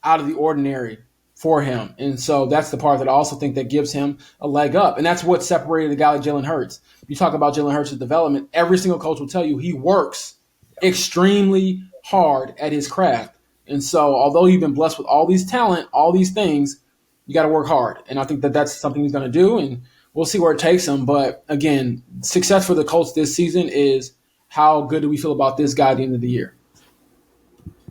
out of the ordinary for him. And so that's the part that I also think that gives him a leg up. And that's what separated a guy like Jalen Hurts. You talk about Jalen Hurts' development, every single coach will tell you he works extremely hard at his craft. And so although you've been blessed with all these talent, all these things, you got to work hard. And I think that that's something he's going to do, and we'll see where it takes him. But again, success for the Colts this season is how good do we feel about this guy at the end of the year.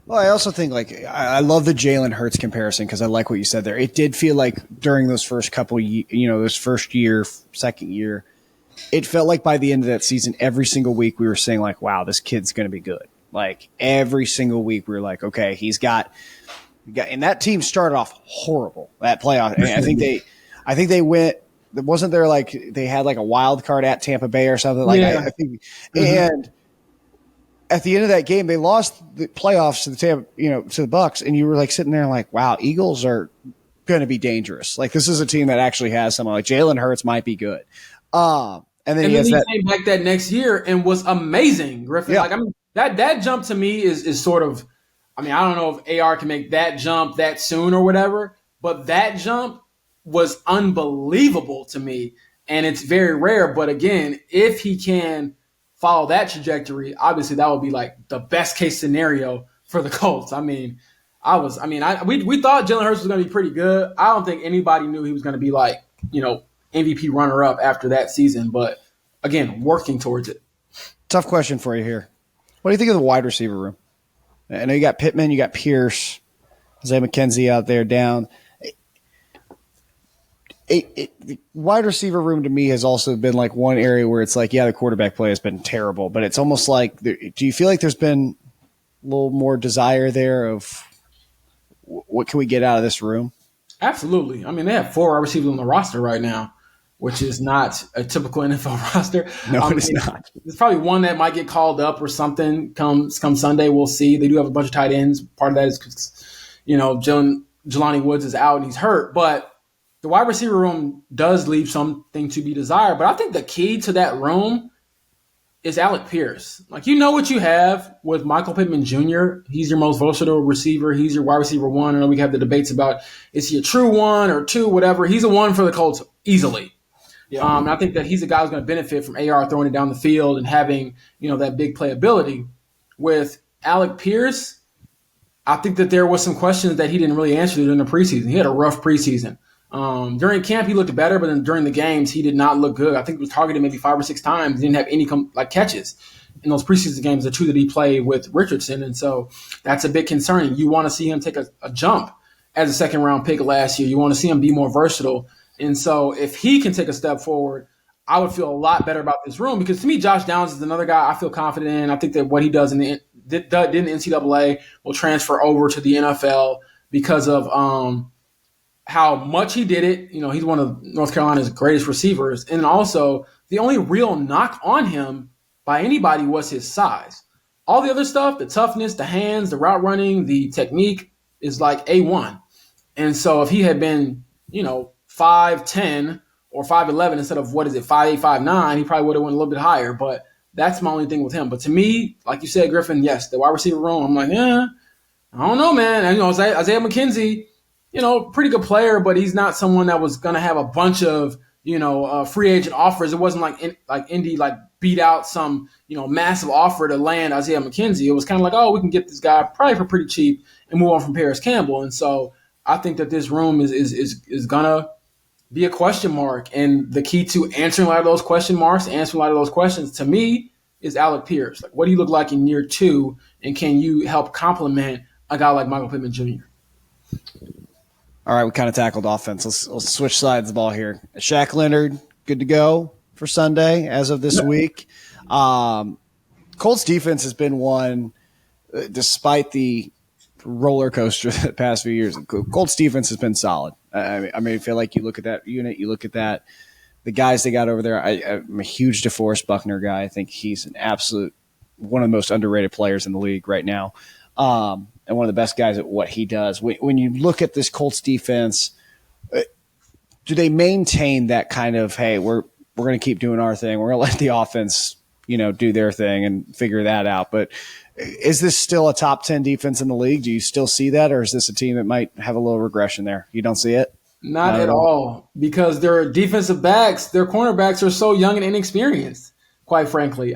Well, I also think I love the Jalen Hurts comparison because I like what you said there. It did feel like during those first couple, this first year, second year, it felt like by the end of that season, every single week we were saying like, wow, this kid's going to be good. Like every single week we were like, okay, he's got, and that team started off horrible, that playoff. I think they went, wasn't there like, they had like a wild card at Tampa Bay or something like yeah. I think, and at the end of that game, they lost the playoffs to to the Bucks, and you were like sitting there like, wow, Eagles are going to be dangerous. Like this is a team that actually has someone like Jalen Hurts might be good. And then he came back that next year and was amazing, Griffin. Yeah. Like that jump to me is sort of, I don't know if AR can make that jump that soon or whatever, but that jump was unbelievable to me, and it's very rare. But again, if he can follow that trajectory, obviously that would be like the best case scenario for the Colts. We thought Jalen Hurts was going to be pretty good. I don't think anybody knew he was going to be like, MVP runner-up after that season. But again, working towards it. Tough question for you here. What do you think of the wide receiver room? I know you got Pittman, you got Pierce, Isaiah McKenzie out there down. The wide receiver room to me has also been like one area where it's like, yeah, the quarterback play has been terrible, but it's almost like, do you feel like there's been a little more desire there of what can we get out of this room? Absolutely. They have 4 wide receivers on the roster right now, which is not a typical NFL roster. No, it's not. There's probably one that might get called up or something come Sunday. We'll see. They do have a bunch of tight ends. Part of that is because, Jelani Woods is out and he's hurt, but the wide receiver room does leave something to be desired. But I think the key to that room is Alec Pierce. Like, what you have with Michael Pittman Jr. He's your most versatile receiver. He's your wide receiver 1. I know we have the debates about is he a true 1 or 2, whatever. He's a 1 for the Colts easily. Yeah. And I think that he's a guy who's going to benefit from AR throwing it down the field and having, that big playability. With Alec Pierce, I think that there was some questions that he didn't really answer during the preseason. He had a rough preseason. During camp, he looked better, but then during the games, he did not look good. I think he was targeted maybe 5 or 6 times. He didn't have any catches in those preseason games, the 2 that he played with Richardson. And so that's a bit concerning. You want to see him take a jump as a second-round pick last year. You want to see him be more versatile. And so if he can take a step forward, I would feel a lot better about this room, because to me, Josh Downs is another guy I feel confident in. I think that what he does did in the NCAA will transfer over to the NFL because of how much he did it. He's one of North Carolina's greatest receivers. And also, the only real knock on him by anybody was his size. All the other stuff, the toughness, the hands, the route running, the technique is like A1. And so if he had been, 5'10" or 5'11" instead of 5'8", 5'9", he probably would have went a little bit higher. But that's my only thing with him. But to me, like you said, Griffin, yes, the wide receiver room, I'm like, I don't know, man. And, Isaiah McKenzie, pretty good player, but he's not someone that was going to have a bunch of, free agent offers. It wasn't like Indy beat out some, massive offer to land Isaiah McKenzie. It was kind of like, oh, we can get this guy probably for pretty cheap and move on from Paris Campbell. And so I think that this room is going to be a question mark. And the key to answering a lot of those question marks, answering a lot of those questions, to me, is Alec Pierce. Like, what do you look like in year 2, and can you help complement a guy like Michael Pittman Jr.? All right, we kind of tackled offense. Let's switch sides of the ball here. Shaq Leonard, good to go for Sunday as of this week. Colts defense has been one, despite the roller coaster the past few years. Colts defense has been solid. I feel like you look at that unit, you look at the guys they got over there. I'm a huge DeForest Buckner guy. I think he's an absolute one of the most underrated players in the league right now. And one of the best guys at what he does. When you look at this Colts defense, do they maintain that kind of, hey, we're going to keep doing our thing. We're going to let the offense, do their thing and figure that out. But is this still a top 10 defense in the league? Do you still see that? Or is this a team that might have a little regression there? You don't see it? Not at all, because their defensive backs, their cornerbacks are so young and inexperienced, quite frankly.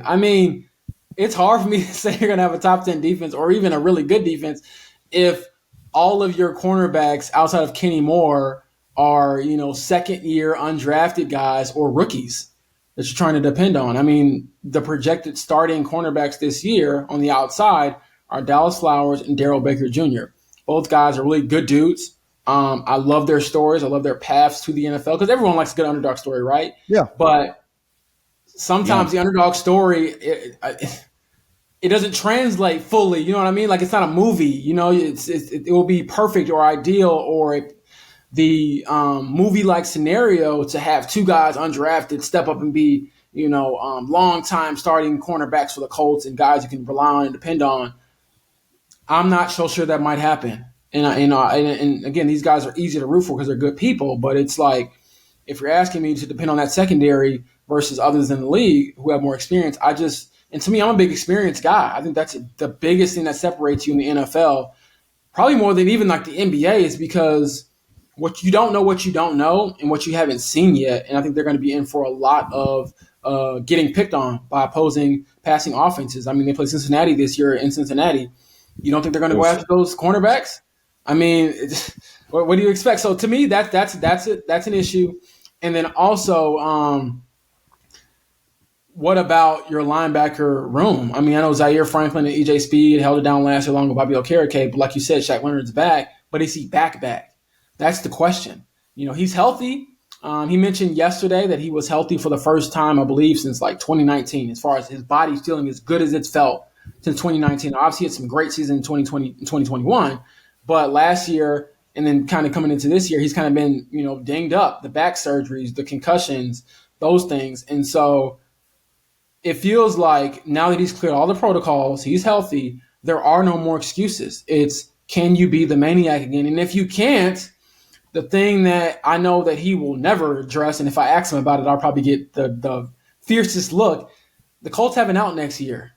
It's hard for me to say you're going to have a top 10 defense or even a really good defense if all of your cornerbacks outside of Kenny Moore are, second-year undrafted guys or rookies that you're trying to depend on. The projected starting cornerbacks this year on the outside are Dallas Flowers and Darrell Baker Jr. Both guys are really good dudes. I love their stories. I love their paths to the NFL because everyone likes a good underdog story, right? Yeah. But sometimes the underdog story, it doesn't translate fully. You know what I mean? Like, it's not a movie. It will be perfect or ideal or the movie-like scenario to have two guys undrafted step up and be, long-time starting cornerbacks for the Colts and guys you can rely on and depend on. I'm not so sure that might happen. And again, these guys are easy to root for because they're good people. But it's like, if you're asking me to depend on that secondary versus others in the league who have more experience, and to me, I'm a big experience guy. I think that's the biggest thing that separates you in the NFL, probably more than even like the NBA, is because what you don't know and what you haven't seen yet. And I think they're going to be in for a lot of getting picked on by opposing passing offenses. They play Cincinnati this year in Cincinnati. You don't think they're going to go after those cornerbacks? What do you expect? So to me, that's an issue. And then also, what about your linebacker room? I know Zaire Franklin and EJ Speed held it down last year along with Bobby Okereke, but like you said, Shaq Leonard's back. But is he back? That's the question. He's healthy. He mentioned yesterday that he was healthy for the first time, I believe, since 2019, as far as his body feeling as good as it's felt since 2019. Obviously, he had some great season in 2020 and 2021. But last year, and then kind of coming into this year, he's kind of been, dinged up, the back surgeries, the concussions, those things. And so it feels like now that he's cleared all the protocols, he's healthy, there are no more excuses. It's, can you be the maniac again? And if you can't, the thing that I know that he will never address, and if I ask him about it, I'll probably get the fiercest look. The Colts have an out next year.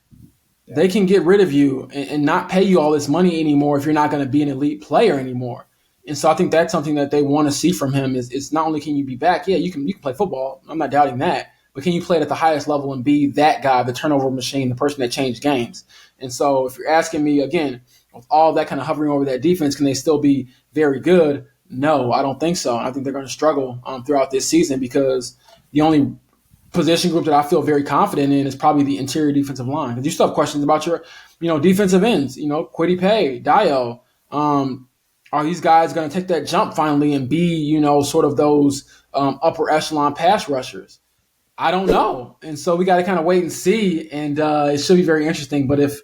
Yeah. They can get rid of you and not pay you all this money anymore if you're not going to be an elite player anymore. And so I think that's something that they want to see from him is not only can you be back, yeah, you can play football. I'm not doubting that. But can you play it at the highest level and be that guy, the turnover machine, the person that changed games? And so if you're asking me, again, with all that kind of hovering over that defense, can they still be very good? No, I don't think so. I think they're going to struggle throughout this season because the only position group that I feel very confident in is probably the interior defensive line. Because you still have questions about your, defensive ends, Kwity Paye, Dio. Are these guys going to take that jump finally and be, sort of those upper echelon pass rushers? I don't know. And so we got to kind of wait and see. And it should be very interesting. But if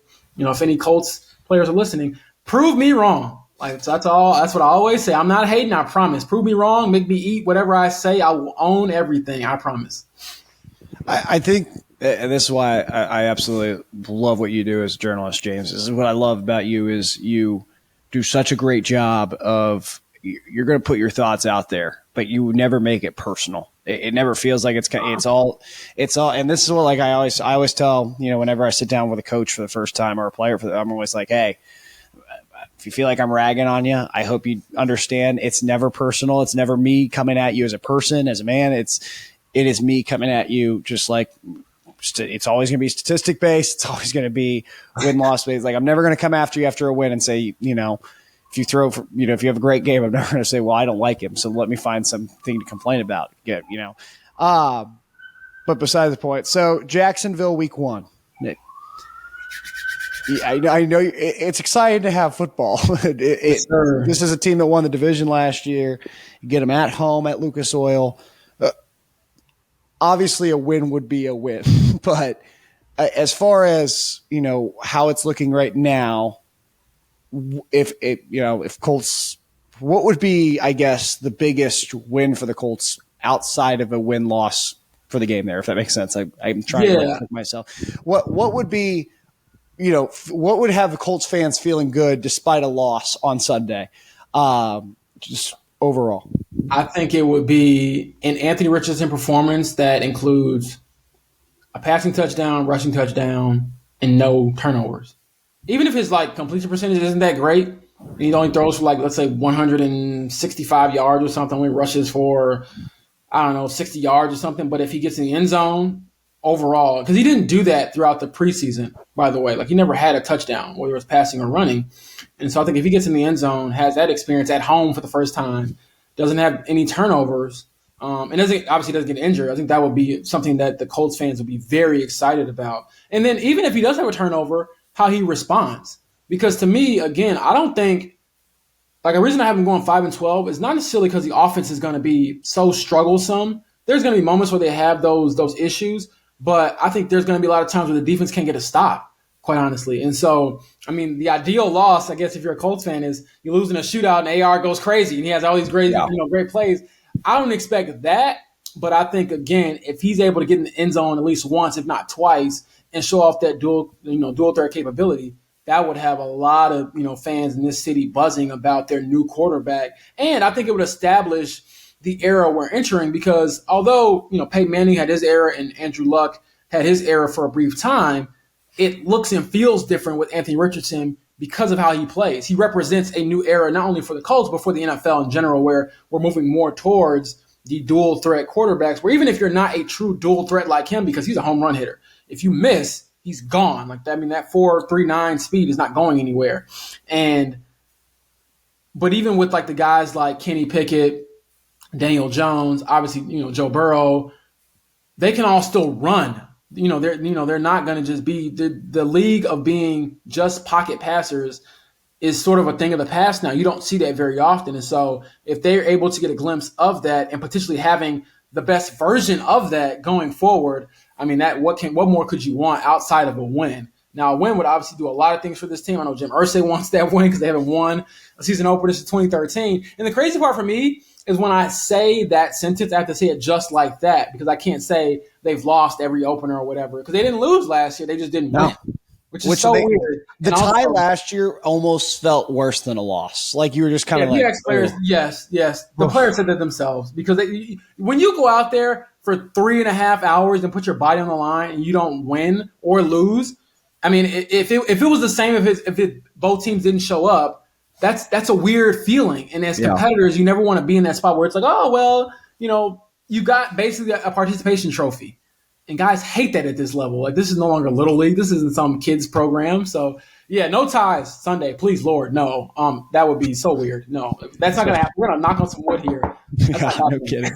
any Colts players are listening, prove me wrong. So that's what I always say. I'm not hating, I promise. Prove me wrong, make me eat whatever I say. I will own everything, I promise. I think And this is why I absolutely love what you do as a journalist, James. This is what I love about you is you do such a great job of you're going to put your thoughts out there, but you never make it personal. It never feels like it's all. And this is what like I always tell, whenever I sit down with a coach for the first time or a player I'm always like, hey, if you feel like I'm ragging on you, I hope you understand it's never personal. It's never me coming at you as a person, as a man. It is me coming at you just like it's always going to be statistic based. It's always going to be win-loss based. Like I'm never going to come after you after a win and say, if you throw for, if you have a great game, I'm never going to say, well, I don't like him, so let me find something to complain about. But besides the point, so Jacksonville week 1. Nick. I know it's exciting to have football. Sure. This is a team that won the division last year. You get them at home at Lucas Oil. Obviously, a win would be a win. But as far as how it's looking right now, if Colts, what would be, I guess, the biggest win for the Colts outside of a win-loss for the game there? If that makes sense, I'm trying to think myself. What would be what would have the Colts fans feeling good despite a loss on Sunday? Just overall. I think it would be an Anthony Richardson performance that includes a passing touchdown, rushing touchdown, and no turnovers. Even if his completion percentage isn't that great, he only throws for let's say 165 yards or something. He rushes for 60 yards or something. But if he gets in the end zone, overall, because he didn't do that throughout the preseason, by the way. He never had a touchdown, whether it was passing or running. And so I think if he gets in the end zone, has that experience at home for the first time, doesn't have any turnovers, and doesn't get injured, I think that would be something that the Colts fans would be very excited about. And then even if he does have a turnover, how he responds. Because to me, again, I don't think a reason I have him going 5-12 is not necessarily because the offense is going to be so strugglesome. There's going to be moments where they have those issues. But I think there's going to be a lot of times where the defense can't get a stop, quite honestly. And so, the ideal loss, I guess, if you're a Colts fan, is you lose in a shootout and AR goes crazy and he has all these great, great plays. I don't expect that, but I think again, if he's able to get in the end zone at least once, if not twice, and show off that dual threat capability, that would have a lot of fans in this city buzzing about their new quarterback. And I think it would establish the era we're entering, because although, Peyton Manning had his era and Andrew Luck had his era for a brief time, it looks and feels different with Anthony Richardson because of how he plays. He represents a new era, not only for the Colts, but for the NFL in general, where we're moving more towards the dual threat quarterbacks, where even if you're not a true dual threat like him, because he's a home run hitter, if you miss, he's gone. That 4.39 speed is not going anywhere. But even with the guys like Kenny Pickett, Daniel Jones, obviously, Joe Burrow, they can all still run. They're not going to just be the league of being just pocket passers is sort of a thing of the past now. You don't see that very often. And so if they're able to get a glimpse of that and potentially having the best version of that going forward, what more could you want outside of a win? Now, a win would obviously do a lot of things for this team. I know Jim Irsay wants that win because they haven't won a season opener since 2013. And the crazy part for me is when I say that sentence, I have to say it just like that, because I can't say they've lost every opener or whatever, because they didn't lose last year. They just didn't win, which is weird. The tie last year almost felt worse than a loss. You were just kind of players, yes. The players said that themselves, because when you go out there for 3.5 hours and put your body on the line and you don't win or lose, if it was the same if both teams didn't show up, that's a weird feeling. And as competitors, you never want to be in that spot where it's you got basically a participation trophy. And guys hate that at this level. This is no longer Little League. This isn't some kids program. So, no ties Sunday. Please, Lord, no. That would be so weird. No, that's not going to happen. We're going to knock on some wood here. No kidding.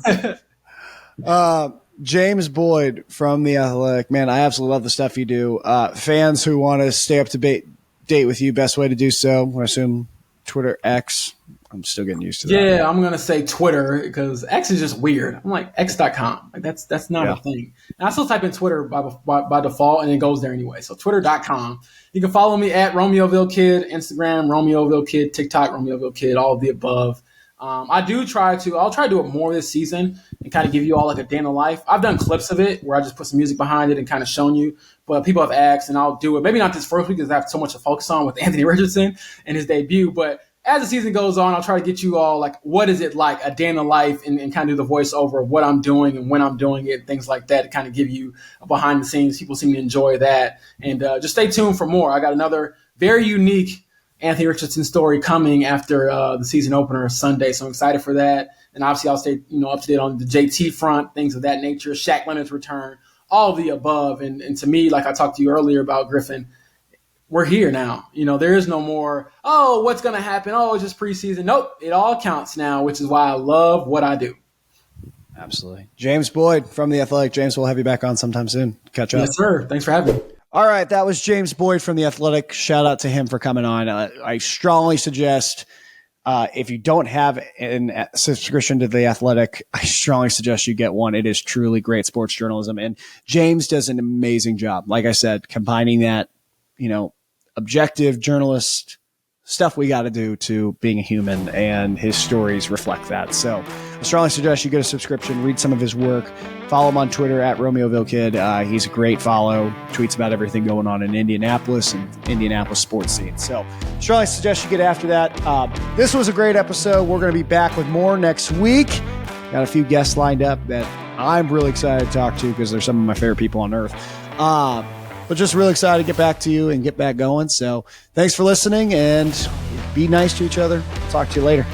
James Boyd from The Athletic. Man, I absolutely love the stuff you do. Fans who want to stay up to date with you, best way to do so, I assume Twitter, X. I'm still getting used to that. Yeah, I'm going to say Twitter because X is just weird. I'm like x.com. That's not a thing. And I still type in Twitter by default, and it goes there anyway. So twitter.com. You can follow me at RomeoVille Kid, Instagram, RomeoVille Kid, TikTok, RomeoVille Kid, all of the above. I'll try to do it more this season and kind of give you all like a day in the life. I've done clips of it where I just put some music behind it and kind of shown you, but people have asked and I'll do it. Maybe not this first week because I have so much to focus on with Anthony Richardson and his debut, but as the season goes on, I'll try to get you all like, what is it like, a day in the life, and kind of do the voiceover of what I'm doing and when I'm doing it, things like that, to kind of give you a behind the scenes. People seem to enjoy that. And just stay tuned for more. I got another very unique Anthony Richardson story coming after the season opener Sunday. So I'm excited for that. And obviously I'll stay up to date on the JT front, things of that nature, Shaq Leonard's return, all of the above. And to me, like I talked to you earlier about Griffin, we're here now. There is no more, what's going to happen? Oh, it's just preseason. Nope. It all counts now, which is why I love what I do. Absolutely. James Boyd from The Athletic. James, we'll have you back on sometime soon. Catch up. Yes, sir. Thanks for having me. All right. That was James Boyd from The Athletic. Shout out to him for coming on. I strongly suggest, if you don't have a subscription to The Athletic, I strongly suggest you get one. It is truly great sports journalism. And James does an amazing job. Like I said, combining that, objective journalist stuff we got to do to being a human, and his stories reflect that. So I strongly suggest you get a subscription, read some of his work, follow him on Twitter at RomeoVilleKid. He's a great follow, tweets about everything going on in Indianapolis and Indianapolis sports scene. So strongly suggest you get after that. This was a great episode. We're going to be back with more next week. Got a few guests lined up that I'm really excited to talk to because they're some of my favorite people on earth. But just really excited to get back to you and get back going. So thanks for listening, and be nice to each other. Talk to you later.